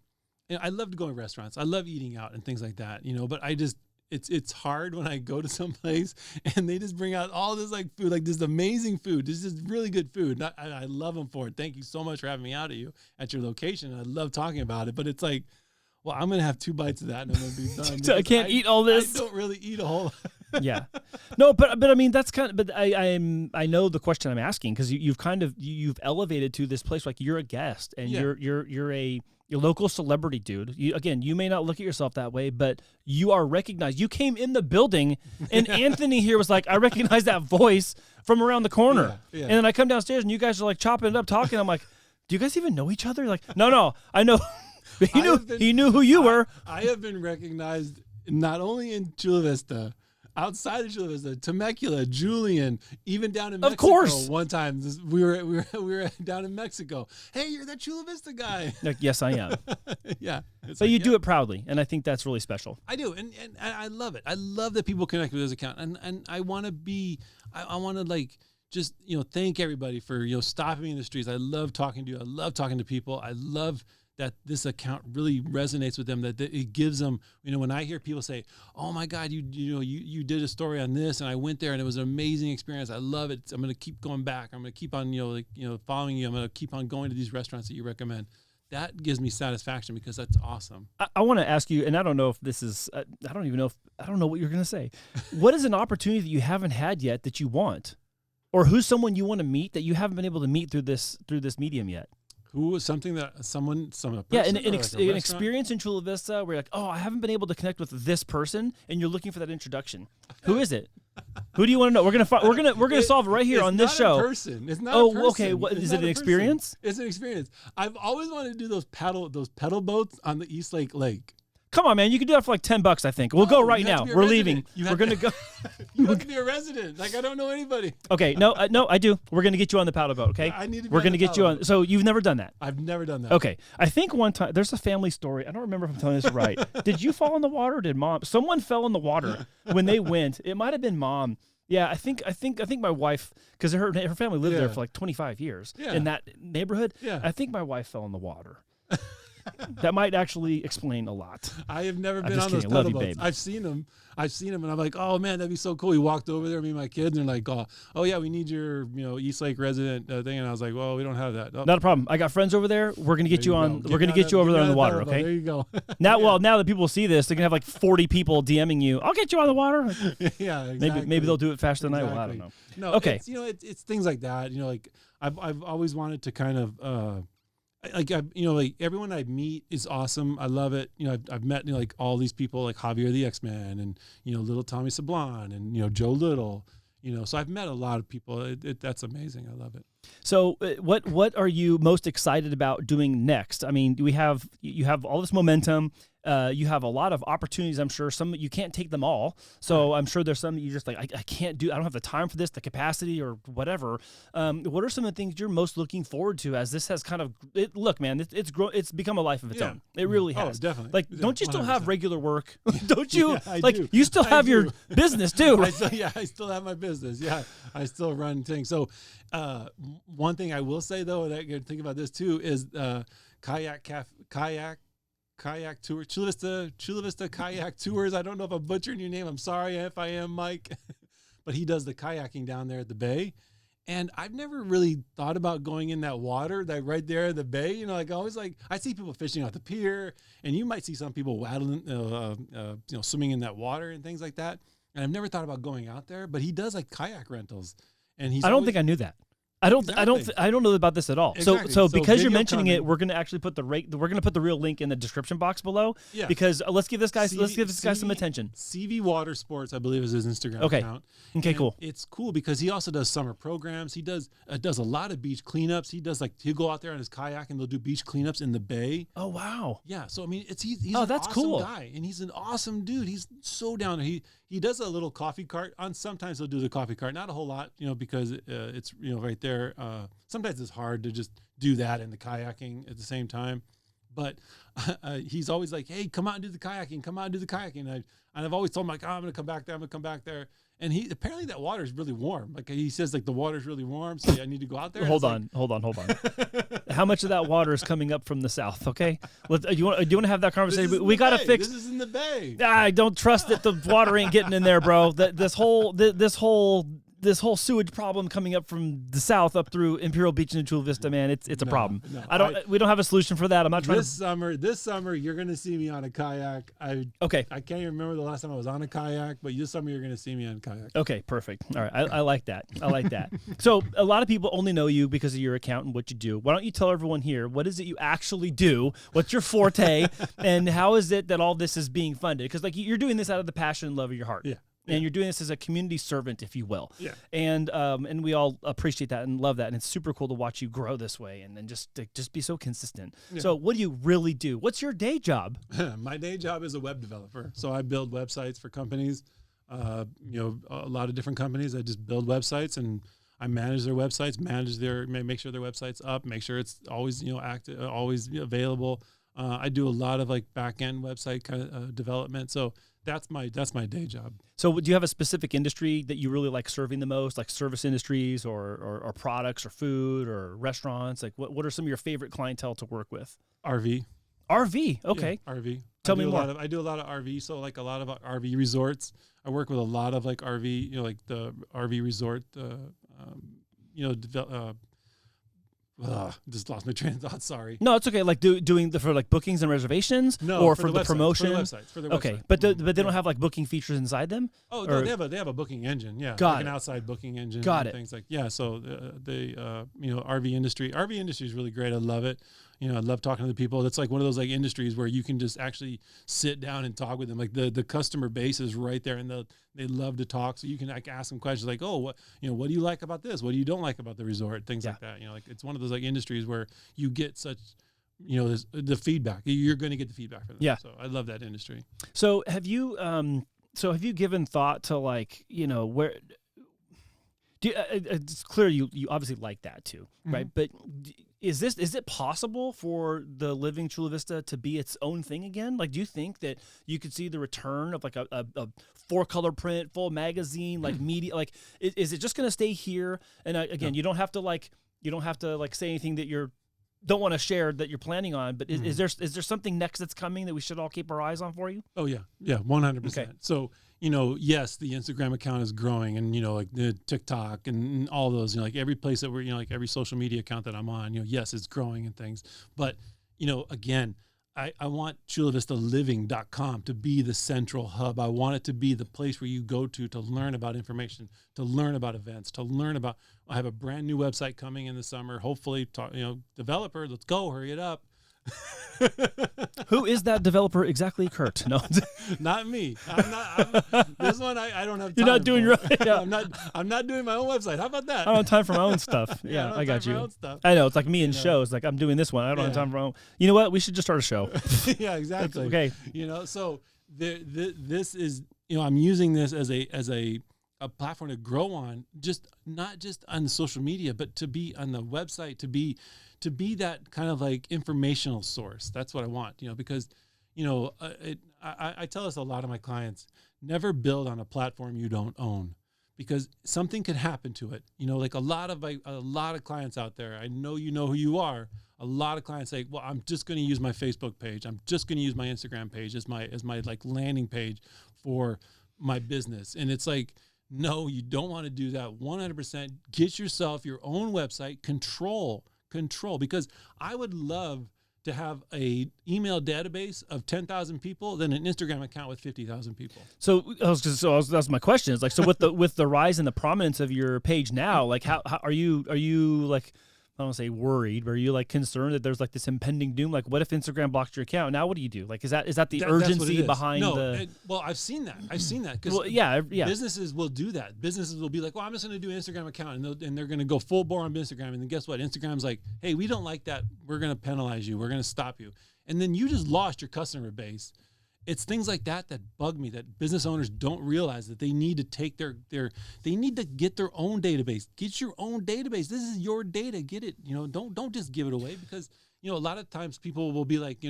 I love to go in restaurants. I love eating out and things like that, but I just, it's hard when I go to some place and they just bring out all this like food, like this amazing food. This is really good food. And I love them for it. Thank you so much for having me out at your location. I love talking about it, but it's like, well, I'm going to have 2 bites of that and I'm going to be done. So I can't eat all this. I don't really eat a whole lot. Yeah, no, but I mean that's kind of. But I know the question I'm asking because you've elevated to this place like you're a guest and you're a local celebrity, dude. You may not look at yourself that way, but you are recognized. You came in the building and Anthony here was like, I recognize that voice from around the corner, and then I come downstairs and you guys are like chopping it up, talking. I'm like, do you guys even know each other? Like, no, I know. He knew who you were. I have been recognized not only in Chula Vista. Outside of Chula Vista, Temecula, Julian, even down in Mexico. Of course. One time we were down in Mexico. Hey, you're that Chula Vista guy. Like, yes, I am. Yeah. But you do it proudly, and I think that's really special. I do, and I love it. I love that people connect with this account, and I want to be, I want to like just thank everybody for stopping me in the streets. I love talking to you. I love talking to people. I love that this account really resonates with them, that it gives them, when I hear people say, oh my God, you did a story on this and I went there and it was an amazing experience. I love it. I'm going to keep going back. I'm going to keep on, following you. I'm going to keep on going to these restaurants that you recommend. That gives me satisfaction because that's awesome. I want to ask you, and I don't know if this is, I don't know what you're going to say. What is an opportunity that you haven't had yet that you want? Or who's someone you want to meet that you haven't been able to meet through this medium yet? Who was something that a person, an experience in Chula Vista where you're like, oh, I haven't been able to connect with this person, and you're looking for that introduction. Who is it? Who do you want to know? We're gonna solve it right here on this show. It's not a person. Okay. What is it? An experience? It's an experience. I've always wanted to do those pedal boats on the East Lake. Come on, man. You can do that for like $10, I think. We'll go right now. We're leaving. We're going to go. You have to be a resident. Like, I don't know anybody. Okay. No, I do. We're going to get you on the paddle boat, okay? I need to be We're going to get you on. So you've never done that? I've never done that. Okay. I think one time, there's a family story. I don't remember if I'm telling this right. Did you fall in the water or did mom? Someone fell in the water when they went. It might have been mom. Yeah, I think my wife, because her family lived there for like 25 years in that neighborhood. Yeah. I think my wife fell in the water. That might actually explain a lot. I have never been on those pedal boats. I've seen them, and I'm like, oh man, that'd be so cool. We walked over there, me and my kids, and they're like, oh yeah, we need your East Lake resident thing, and I was like, well, we don't have that. Oh. Not a problem. I got friends over there. We're gonna get you on. We're gonna get you over there on the water. Okay. There you go. Now that people see this, they're gonna have like 40 people DMing you. I'll get you on the water. Yeah, exactly. Maybe they'll do it faster than I will. I don't know. No. Okay. It's things like that. Like I've always wanted to kind of. Like everyone I meet is awesome. I love it. I've met like all these people like Javier the X-Man and Little Tommy Sablon and Joe Little So I've met a lot of people. That's amazing. I love it. So what are you most excited about doing next? I mean, you have all this momentum. You have a lot of opportunities. I'm sure some you can't take them all. So I'm sure there's some that you just like I can't do. I don't have the time for this, the capacity, or whatever. What are some of the things you're most looking forward to as this has kind of look, man? It's become a life of its own. It really has. Oh, definitely. Like, don't you still have regular work? Don't you? Yeah, I like, do. you still have your business too. I still have my business. Yeah, I still run things. So, one thing I will say though, that you think about this too, is kayak tour, Chula Vista kayak tours. I don't know if I'm butchering your name. I'm sorry if I am, Mike, but he does the kayaking down there at the bay. And I've never really thought about going in that water, that right there in the bay. Like always, like I see people fishing off the pier, and you might see some people waddling, swimming in that water and things like that. And I've never thought about going out there, but he does like kayak rentals, and I don't think I knew that. I don't know about this at all. Exactly. So because you're mentioning it, we're going to actually put the real link in the description box below. Yeah. Because let's give this guy some attention. CV Water Sports, I believe, is his Instagram account. Okay, cool. It's cool because he also does summer programs. He does a lot of beach cleanups. He does he'll go out there on his kayak and they'll do beach cleanups in the bay. Oh wow. Yeah. So I mean, he's an awesome cool guy, and he's an awesome dude. He's so down there. He does a little coffee cart. Sometimes he'll do the coffee cart, not a whole lot, because it's right there. Sometimes it's hard to just do that and the kayaking at the same time. But he's always like, hey, come out and do the kayaking. Come out and do the kayaking. And I've always told him, like, I'm going to come back there. I'm going to come back there. And apparently that water is really warm. Like he says, like the water's really warm. So I need to go out there. Hold on. How much of that water is coming up from the south? Okay. Do you want to have that conversation? We got to fix. This is in the bay. I don't trust that the water ain't getting in there, bro. This whole sewage problem coming up from the south up through Imperial Beach and Chula Vista, man, it's a problem. No, we don't have a solution for that. I'm not trying This summer, you're going to see me on a kayak. Okay. I can't even remember the last time I was on a kayak, but this summer you're going to see me on a kayak. Okay, perfect. All right. I like that. So a lot of people only know you because of your account and what you do. Why don't you tell everyone here, what is it you actually do? What's your forte? And how is it that all this is being funded? Because you're doing this out of the passion and love of your heart. Yeah. And you're doing this as a community servant, if you will. Yeah. And we all appreciate that and love that. And it's super cool to watch you grow this way and then just be so consistent. Yeah. So what do you really do? What's your day job? My day job is a web developer. So I build websites for companies, a lot of different companies. I just build websites and I manage their websites, make sure their website's up, make sure it's always, active, always available. I do a lot of back end website kind of development. So that's my day job. So do you have a specific industry that you really like serving the most, like service industries or products or food or restaurants? Like what are some of your favorite clientele to work with? RV. Okay. Yeah, RV. Tell me more. I do a lot of RV. So a lot of RV resorts. I work with a lot of RV, the RV resort, just lost my train of thought. Sorry. No, it's okay. Doing for bookings and reservations, or for the promotion. For the website. Okay, but they don't have booking features inside them. Oh, no, they have a booking engine. Yeah, got an outside booking engine. Got it. Things so the RV industry. RV industry is really great. I love it. I love talking to the people. It's one of those industries where you can just actually sit down and talk with them. The customer base is right there, and they love to talk. So you can ask them questions like, oh, what do you like about this? What do you don't like about the resort? Things like that. It's one of those industries where you get such, the feedback. You're going to get the feedback from them. Yeah. So I love that industry. So have you given thought to where? It's clear you obviously like that too, right? Mm-hmm. But is it possible for the Living Chula Vista to be its own thing again? Do you think that you could see the return of a 4-color print, full magazine, media? Is it just going to stay here? And again, you don't have to say anything that you don't want to share that you're planning on. But is there something next that's coming that we should all keep our eyes on for you? Oh yeah, 100%. Okay. So yes, the Instagram account is growing, and the TikTok and all those, every place that we're, every social media account that I'm on, yes, it's growing and things. But again, I want ChulaVistaLiving.com to be the central hub. I want it to be the place where you go to learn about information, to learn about events, to learn about. I have a brand new website coming in the summer. Hopefully, developer, let's go, hurry it up. Who is that developer exactly, Kurt? No, Not me. This one I don't have time. you're not doing for. your. Yeah. I'm not doing my own website. How about that? I don't have time for my own stuff. Yeah, I got you. I know it's like me in shows. Like I'm doing this one. I don't have time for my own. You know what? We should just start a show. Yeah, exactly. Okay. So this is I'm using this as a platform to grow on, not just on social media, but to be on the website, to be that kind of like informational source. That's what I want, because, I tell this a lot of my clients, never build on a platform you don't own, because something could happen to it. Like a lot of clients out there, I know who you are. A lot of clients say, well, I'm just going to use my Facebook page. I'm just going to use my Instagram page as my like landing page for my business. And it's like, no, you don't want to do that. 100%. Get yourself your own website. Control, because I would love to have a email database of 10,000 people than an Instagram account with 50,000 people. So that's my question. Is like, so with the rise and the prominence of your page now, like how are you like, I don't want to say worried, but are you like concerned that there's like this impending doom? Like, what if Instagram blocks your account? Now, what do you do? Like, is that the urgency behind the? Well, I've seen that because businesses will do that. Businesses will be like, well, I'm just going to do an Instagram account, and they're going to go full bore on Instagram. And then guess what? Instagram's like, hey, we don't like that. We're going to penalize you. We're going to stop you. And then you just lost your customer base. It's things like that bug me, that business owners don't realize that they need to take they need to get their own database. Get your own database. This is your data. Get it. Don't just give it away, because, a lot of times people will be like,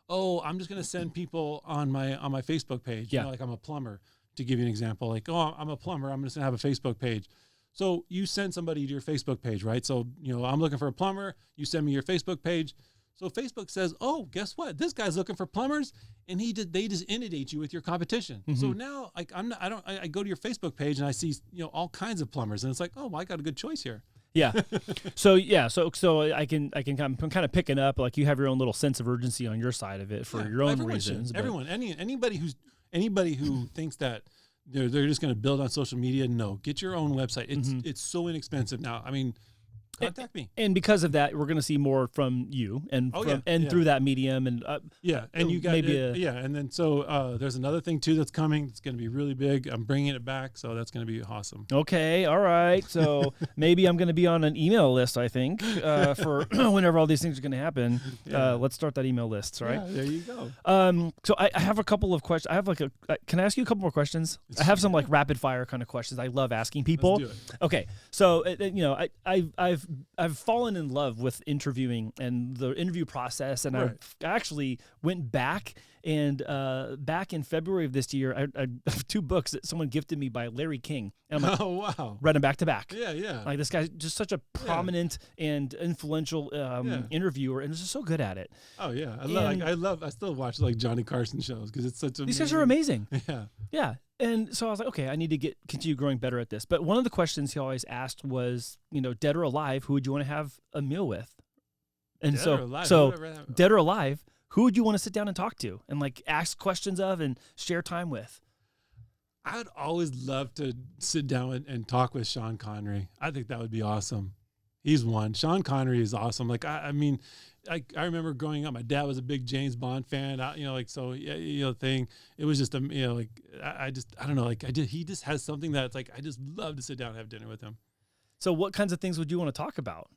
oh, I'm just going to send people on my Facebook page. Yeah. Like I'm a plumber, to give you an example. Like, oh, I'm a plumber. I'm just going to have a Facebook page. So you send somebody to your Facebook page, right? So, I'm looking for a plumber. You send me your Facebook page. So Facebook says, oh, guess what? This guy's looking for plumbers, and they just inundate you with your competition. Mm-hmm. So now, like, I go to your Facebook page and I see, all kinds of plumbers, and it's like, oh, well, I got a good choice here. Yeah. So I can I'm kind of picking up, like, you have your own little sense of urgency on your side of it for your own reasons. Everyone, anybody who thinks that they're just going to build on social media, no, get your own website. It's so inexpensive now. I mean, contact me. And because of that, we're going to see more from you and through that medium. And and you got maybe and then so there's another thing too that's coming. It's going to be really big. I'm bringing it back, so that's going to be awesome. Okay, all right. So maybe I'm going to be on an email list, I think, for whenever all these things are going to happen. Yeah. Let's start that email list, right? Yeah, there you go. So I have a couple of questions. I have can I ask you a couple more questions? I have some like rapid fire kind of questions. I love asking people. Let's do it. Okay, so I've fallen in love with interviewing and the interview process, and I actually went back and back in February of this year, I have 2 books that someone gifted me by Larry King. And I'm like, oh wow, read them back to back. Yeah. Like, this guy's just such a prominent and influential interviewer, and is just so good at it. Oh yeah, I still watch like Johnny Carson shows because it's such a. These guys are amazing. Yeah. And so I was like, okay, I need to continue growing better at this. But one of the questions he always asked was, dead or alive, who would you want to have a meal with? And dead or alive, who would you want to sit down and talk to and like ask questions of and share time with? I'd always love to sit down and talk with Sean Connery. I think that would be awesome. He's one. Sean Connery is awesome. Like, I mean, I remember growing up, my dad was a big James Bond fan, thing. It was just, I don't know, he just has something that's like, I just love to sit down and have dinner with him. So what kinds of things would you want to talk about?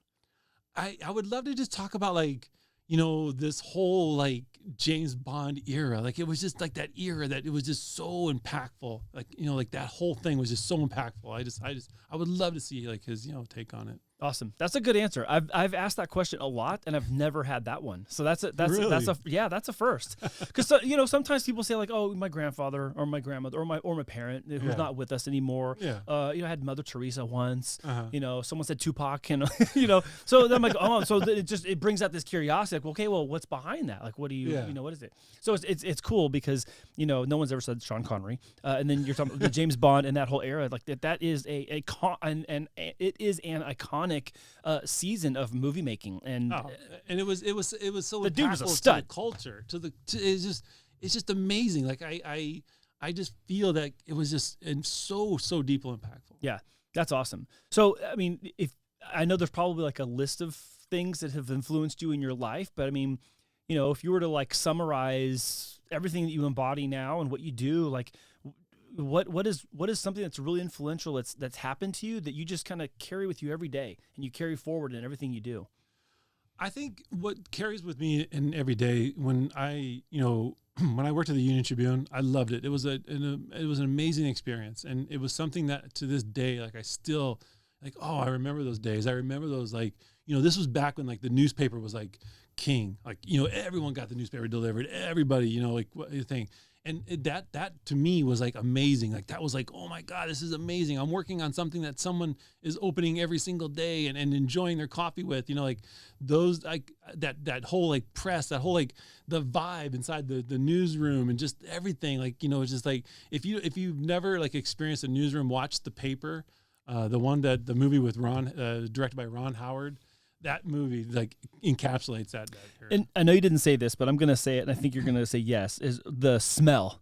I would love to just talk about like, this whole like James Bond era. Like, it was just like that era that it was just so impactful. Like, like that whole thing was just so impactful. I would love to see like his, take on it. Awesome. That's a good answer. I've asked that question a lot, and I've never had that one. So that's a first. Because sometimes people say like, oh, my grandfather or my grandmother or my parent who's not with us anymore. Yeah. I had Mother Teresa once. Uh-huh. Someone said Tupac, and So I'm like, oh, so it brings out this curiosity. Like, okay, well, what's behind that? Like, what do you, what is it? So it's cool because no one's ever said Sean Connery, and then you're talking about the James Bond and that whole era. Like that is it is an iconic season of movie making, and it was so the dude was a impactful stud. to the culture. It's just amazing. Like I just feel that it was just so deeply impactful. Yeah, that's awesome. So I mean, if I know there's probably like a list of things that have influenced you in your life, but I mean, if you were to like summarize everything that you embody now and what you do, like what is something that's really influential that's happened to you that you just kind of carry with you every day and you carry forward in everything you do? I think what carries with me in every day when when I worked at the Union Tribune, I loved it. It was an amazing experience, and it was something that to this day, like I still I remember those days. I remember those this was back when like the newspaper was like king, everyone got the newspaper delivered, everybody, what you think. And that to me was like amazing. Like that was like, oh my God, this is amazing. I'm working on something that someone is opening every single day and enjoying their coffee with, those like that whole like press, that whole like the vibe inside the newsroom and just everything. Like, it's just like, if you've never like experienced a newsroom, watch The Paper, the movie with directed by Ron Howard. That movie like encapsulates that. And I know you didn't say this, but I'm going to say it, and I think you're going to say yes, is the smell.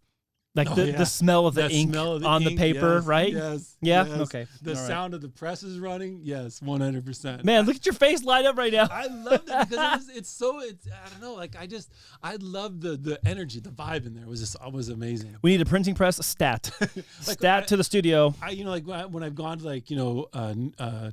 Like the smell of the ink on the paper, yes, right? Yes. Yeah? Yes. Okay. The sound of the presses running, yes, 100%. Man, look at your face light up right now. I love it because I don't know, like I love the energy, the vibe in there. It was amazing. We need a printing press, stat. To the studio. When I've gone to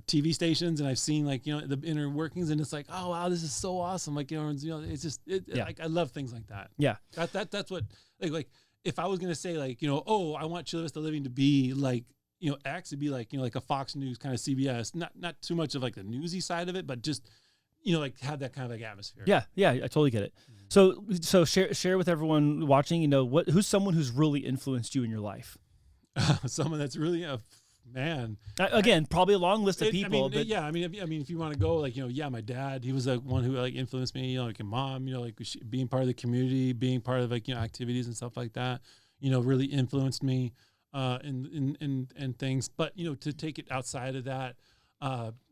TV stations and I've seen the inner workings, and it's like, oh wow, this is so awesome. It's just I love things like that. Yeah. That's what like if I was going to say I want Chula Vista Living to be like, X, it'd be like, like a Fox News kind of CBS, not too much of like the newsy side of it, but just, have that kind of like atmosphere. Yeah. I totally get it. Mm-hmm. So share with everyone watching, who's someone who's really influenced you in your life? Someone that's really man. Again, probably a long list of people. If you want to go, my dad, he was the one who influenced me, like a mom, being part of the community, being part of activities and stuff like that, really influenced me in things. But, to take it outside of that,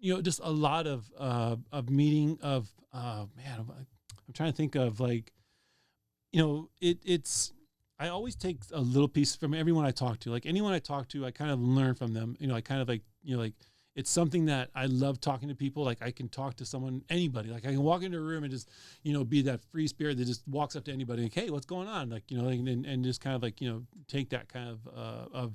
just a lot of meeting of, I'm trying to think of it's, I always take a little piece from everyone I talk to. Like anyone I talk to, I kind of learn from them. I kind of it's something that I love talking to people. Like I can talk to someone, anybody. Like I can walk into a room and just, be that free spirit that just walks up to anybody. Like, hey, what's going on? And just kind of take that kind of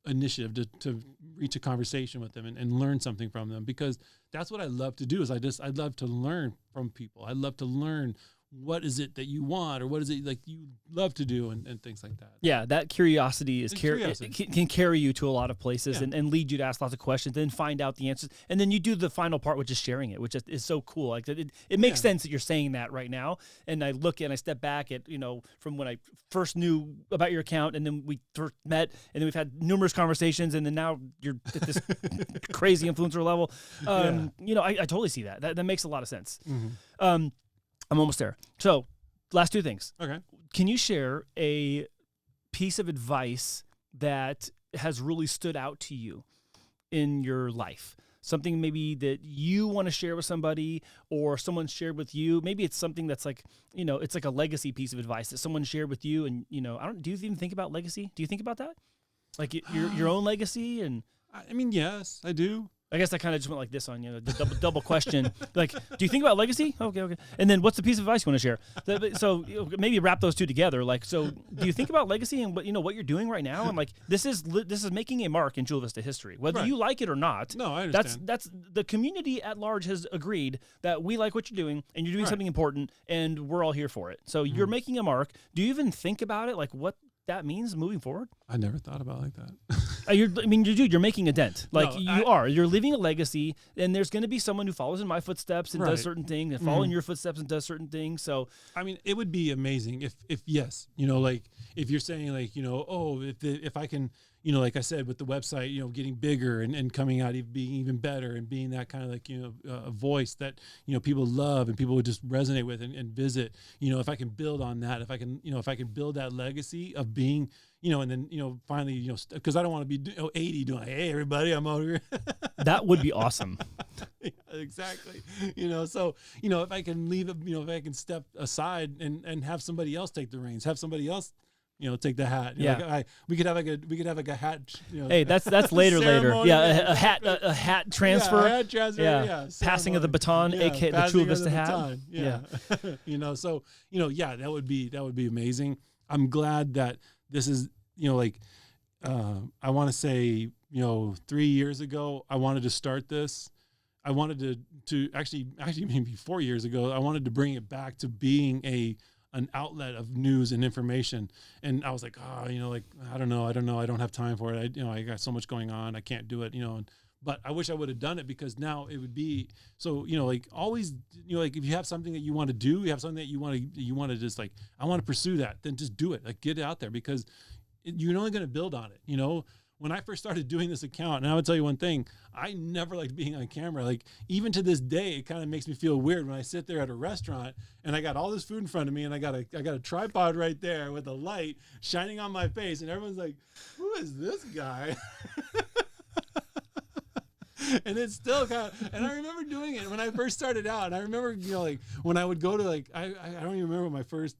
initiative to reach a conversation with them and learn something from them, because that's what I love to do. Is I love to learn from people. I love to learn what is it that you want, or what is it like you love to do, and things like that. Yeah, that curiosity can carry you to a lot of places and lead you to ask lots of questions, then find out the answers, and then you do the final part, which is sharing it, which is so cool. Like it makes sense that you're saying that right now. And I look and I step back at from when I first knew about your account, and then we first met, and then we've had numerous conversations, and then now you're at this crazy influencer level. I totally see that. That makes a lot of sense. Mm-hmm. I'm almost there. So, last two things. Okay. Can you share a piece of advice that has really stood out to you in your life? Something maybe that you want to share with somebody, or someone shared with you. Maybe it's something that's like, it's like a legacy piece of advice that someone shared with you. And, do you even think about legacy? Do you think about that? Like your own legacy? And yes, I do. I guess I kind of just went like this on the double question. Like, do you think about legacy? Okay. And then what's the piece of advice you want to share? So maybe wrap those two together. Like, so do you think about legacy and what you're doing right now? And like, this is making a mark in Chula Vista history, whether you like it or not. No, I understand. That's the community at large has agreed that we like what you're doing, and you're doing something important, and we're all here for it. So you're making a mark. Do you even think about it? Like, what that means moving forward? I never thought about it like that. You're making a dent. Like you're leaving a legacy, and there's going to be someone who follows in my footsteps and does certain things, and follow in your footsteps and does certain things. So, it would be amazing if yes, if you're saying if I can, like I said, with the website, getting bigger and coming out, being even better, and being that kind of a voice that, people love and people would just resonate with and visit, if I can build on that, if I can build that legacy of being, and then, finally, because I don't want to be 80 doing, hey, everybody, I'm over here. That would be awesome. Yeah, exactly. So, if I can leave it, if I can step aside and have somebody else take the reins, have somebody else, take the hat. We could have like a hat. Hey, that's later. Yeah, a hat transfer. Yeah, a hat transfer. Yeah. Passing of the baton, aka the Chula Vista hat. Yeah. So that would be amazing. I'm glad that this is I want to say 3 years ago I wanted to start this. I wanted to actually maybe 4 years ago I wanted to bring it back to being an outlet of news and information. And I was like, I don't know. I don't have time for it. I got so much going on. I can't do it, but I wish I would have done it, because now it would be so, always, if you have something that you want to do, you have something that you want to just I want to pursue that, then just do it. Get it out there, because you're only going to build on it. When I first started doing this account, and I would tell you one thing, I never liked being on camera. Even to this day, it kind of makes me feel weird when I sit there at a restaurant and I got all this food in front of me and I got a tripod right there with a light shining on my face, and everyone's like, who is this guy? And it's still and I remember doing it when I first started out, and I remember, when I would go to I don't even remember my first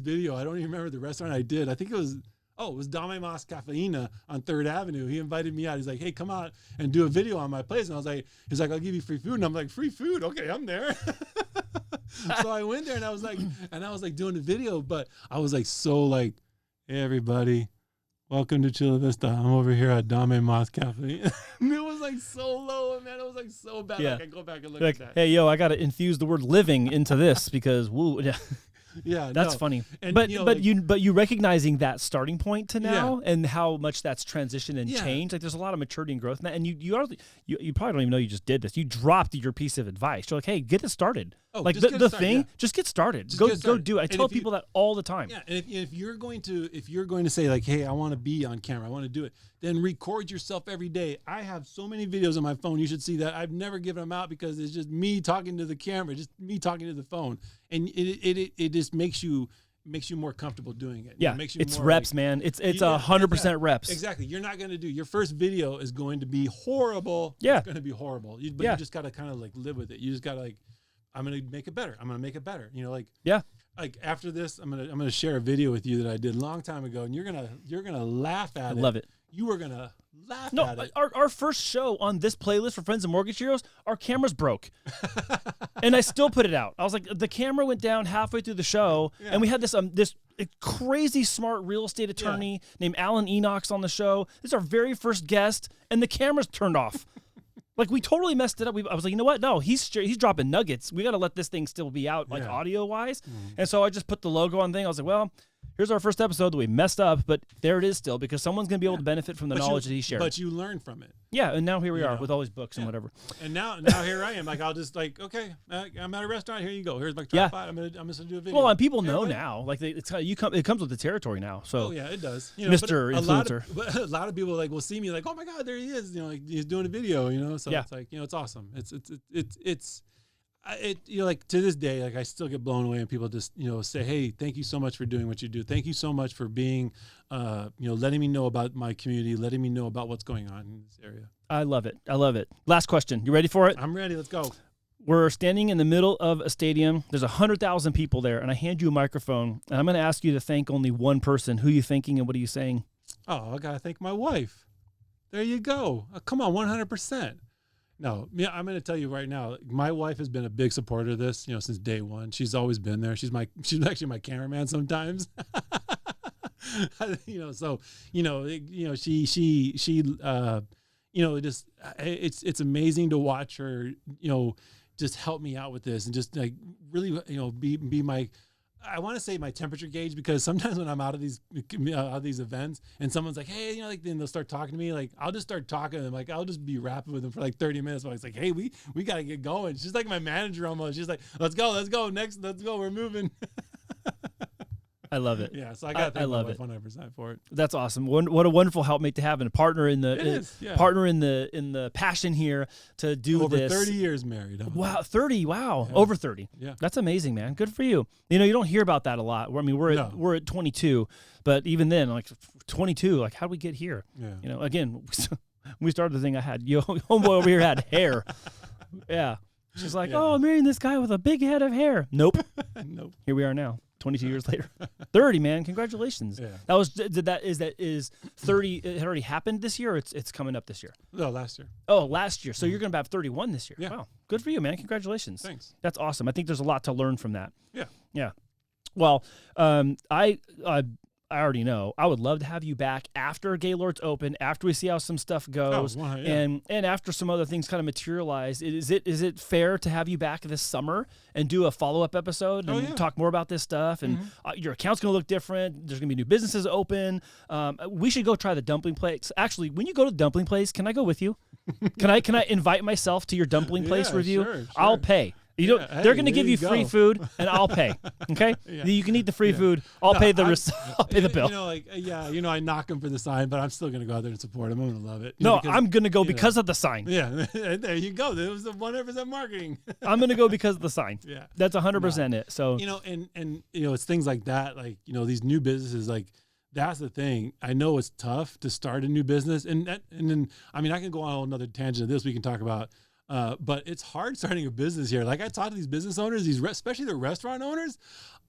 video. I don't even remember the restaurant I did. I think it was Dame Mas Cafeína on 3rd Avenue. He invited me out. He's like, hey, come out and do a video on my place. And I was like, he's like, I'll give you free food. And I'm like, free food? Okay, I'm there. So I went there and I was like doing the video, but I was hey, everybody, welcome to Chula Vista. I'm over here at Dame Mas Cafeína. And it was so low, man. It was so bad. Yeah. I go back and look at that. Hey, yo, I got to infuse the word living into this because woo. Yeah. Yeah, that's funny. And, but you recognizing that starting point to now and how much that's transitioned and changed. There's a lot of maturity and growth in that. And you probably don't even know you just did this. You dropped your piece of advice. You're like, hey, get it started. Just get started. Go do it. I tell people that all the time. Yeah, and if you're going to say hey, I want to be on camera, I want to do it, then record yourself every day. I have so many videos on my phone. You should see that. I've never given them out because it's just me talking to the camera, just me talking to the phone, and it just makes you more comfortable doing it. Yeah, it's reps, man. It's 100% reps. Exactly. You're not going to do your first video is going to be horrible. Yeah, it's going to be horrible. You just got to kind of live with it. You just got to I'm going to make it better. I'm going to make it better. After this, I'm going to share a video with you that I did a long time ago, and you're going to laugh at it. I love it. You were going to laugh at it. Our first show on this playlist for Friends and Mortgage Heroes, our cameras broke. And I still put it out. I was like, the camera went down halfway through the show, and we had this crazy smart real estate attorney named Alan Enox on the show. This is our very first guest, and the camera's turned off. We totally messed it up. I was like, you know what? No, he's dropping nuggets. We got to let this thing still be out, audio-wise. Mm-hmm. And so I just put the logo on the thing. I was like, well, here's our first episode that we messed up, but there it is still, because someone's going to be able to benefit from the knowledge that he shared. But you learn from it. Yeah, and now here we are with all these books and whatever. And now here I am. I'll just okay, I'm at a restaurant. Here you go. Here's my tripod. I'm gonna do a video. Well, and people know now. It comes with the territory now. So it does. Mr. Influencer. A lot of people will see me oh my God, there he is. He's doing a video. So it's it's awesome. It's to this day, I still get blown away, and people just, say, hey, thank you so much for doing what you do. Thank you so much for being, letting me know about my community, letting me know about what's going on in this area. I love it. Last question. You ready for it? I'm ready. Let's go. We're standing in the middle of a stadium. There's 100,000 people there, and I hand you a microphone, and I'm going to ask you to thank only one person. Who are you thanking, and what are you saying? Oh, I got to thank my wife. There you go. Come on, 100%. No, I'm going to tell you right now, my wife has been a big supporter of this, since day one. She's always been there. She's actually my cameraman sometimes. It's amazing to watch her, just help me out with this and just really, be my, I want to say my temperature gauge, because sometimes when I'm out of these events and someone's like, hey, then they'll start talking to me. I'll just start talking to them. I'll just be rapping with them for 30 minutes. But it's like, hey, we got to get going. She's like my manager almost. She's like, let's go. Next, let's go. We're moving. I love it. Yeah, so I got to thank my wife 100% for it. That's awesome. What a wonderful helpmate to have, and a partner in the passion here to do over this. Over 30 years married. Wow, 30. Wow, yeah. Over 30. Yeah, that's amazing, man. Good for you. You don't hear about that a lot. I mean, we're at 22, but even then, 22, how do we get here? Yeah. Again, we started the thing. I had homeboy over here had hair. Yeah, she's like, oh, I'm marrying this guy with a big head of hair. Nope. Nope. Here we are now. 22 years later. 30, man. Congratulations. Yeah. Is 30, it had already happened this year, or it's coming up this year? No, last year. Oh, last year. So you're going to have 31 this year. Yeah. Wow. Good for you, man. Congratulations. Thanks. That's awesome. I think there's a lot to learn from that. Yeah. Yeah. Well, I already know. I would love to have you back after Gaylord's open, after we see how some stuff goes, and after some other things kind of materialize. Is it fair to have you back this summer and do a follow-up episode and talk more about this stuff? And your account's going to look different. There's going to be new businesses open. We should go try the dumpling place. Actually, when you go to the dumpling place, can I go with you? Can I invite myself to your dumpling place review? Sure. I'll pay. They're going to give you free food, and I'll pay. Okay, you can eat the free food. I'll pay the bill. I knock them for the sign, but I'm still going to go out there and support them. I'm going to love it. I'm going to go because of the sign. Yeah, there you go. It was the 100% marketing. I'm going to go because of the sign. Yeah, that's 100% it. So and it's things like that. Like these new businesses, like. That's the thing. I know it's tough to start a new business, and then I can go on another tangent of this we can talk about. But it's hard starting a business here. Like I talk to these business owners, especially the restaurant owners.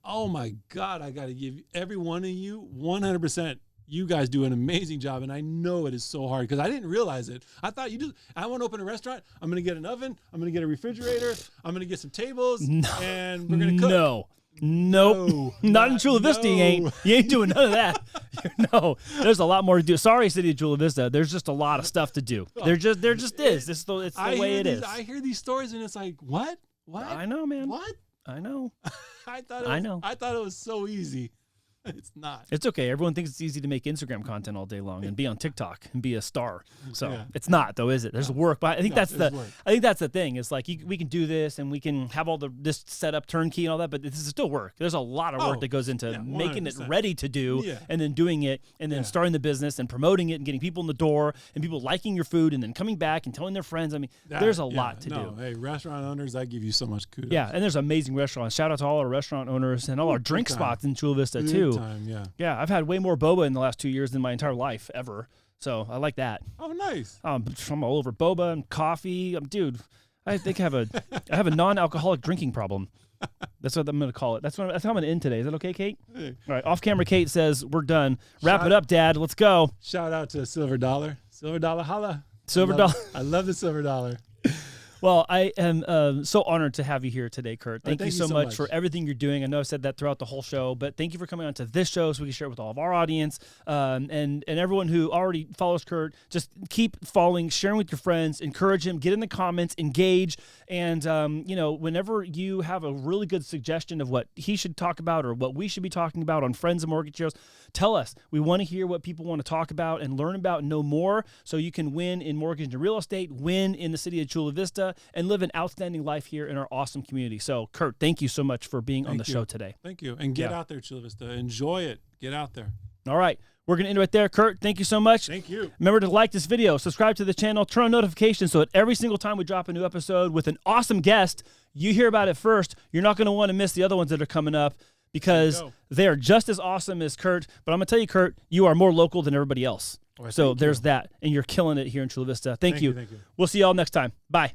Oh my God, I got to give every one of you 100%. You guys do an amazing job, and I know it is so hard because I didn't realize it. I thought I want to open a restaurant. I'm going to get an oven. I'm going to get a refrigerator. I'm going to get some tables, and we're going to cook. Nope. Not in Chula Vista. You ain't doing none of that. No, there's a lot more to do. Sorry, City of Chula Vista. There's just a lot of stuff to do. There just is. It's the way it is. I hear these stories and it's like, what? I know, man. What? I know. I thought it was so easy. It's not. It's okay. Everyone thinks it's easy to make Instagram content all day long and be on TikTok and be a star. So it's not, though, is it? There's work. But I think that's the thing. It's like we can do this and we can have all this set up turnkey and all that, but this is still work. There's a lot of work that goes into making it ready to do and then doing it and then starting the business and promoting it and getting people in the door and people liking your food and then coming back and telling their friends. There's a lot to do. Hey, restaurant owners, I give you so much kudos. Yeah, and there's amazing restaurants. Shout out to all our restaurant owners and all our drink spots in Chula Vista, too. Yeah, I've had way more boba in the last 2 years than my entire life ever. So I like that. Oh, nice. I'm all over boba and coffee. Dude, I think I have a non-alcoholic drinking problem. That's what I'm going to call it. That's how I'm going to end today. Is that okay, Kate? Hey. All right. Off camera, Kate says we're done. Wrap it up, Dad. Let's go. Shout out to Silver Dollar. Silver Dollar, holla. Silver Dollar. I love the Silver Dollar. Well, I am so honored to have you here today, Kurt. Thank you so much for everything you're doing. I know I've said that throughout the whole show, but thank you for coming on to this show so we can share it with all of our audience. And everyone who already follows Kurt, just keep following, sharing with your friends, encourage him, get in the comments, engage. And, whenever you have a really good suggestion of what he should talk about or what we should be talking about on Friends of Mortgage Shows, tell us. We want to hear what people want to talk about and learn about and know more so you can win in mortgage and real estate, win in the city of Chula Vista, and live an outstanding life here in our awesome community. So, Kurt, thank you so much for being on the show today. Thank you. And get out there, Chula Vista. Enjoy it. Get out there. All right. We're going to end right there. Kurt, thank you so much. Thank you. Remember to like this video, subscribe to the channel, turn on notifications so that every single time we drop a new episode with an awesome guest, you hear about it first. You're not going to want to miss the other ones that are coming up because they are just as awesome as Kurt. But I'm going to tell you, Kurt, you are more local than everybody else. So there's that. And you're killing it here in Chula Vista. Thank you. Thank you. We'll see y'all next time. Bye.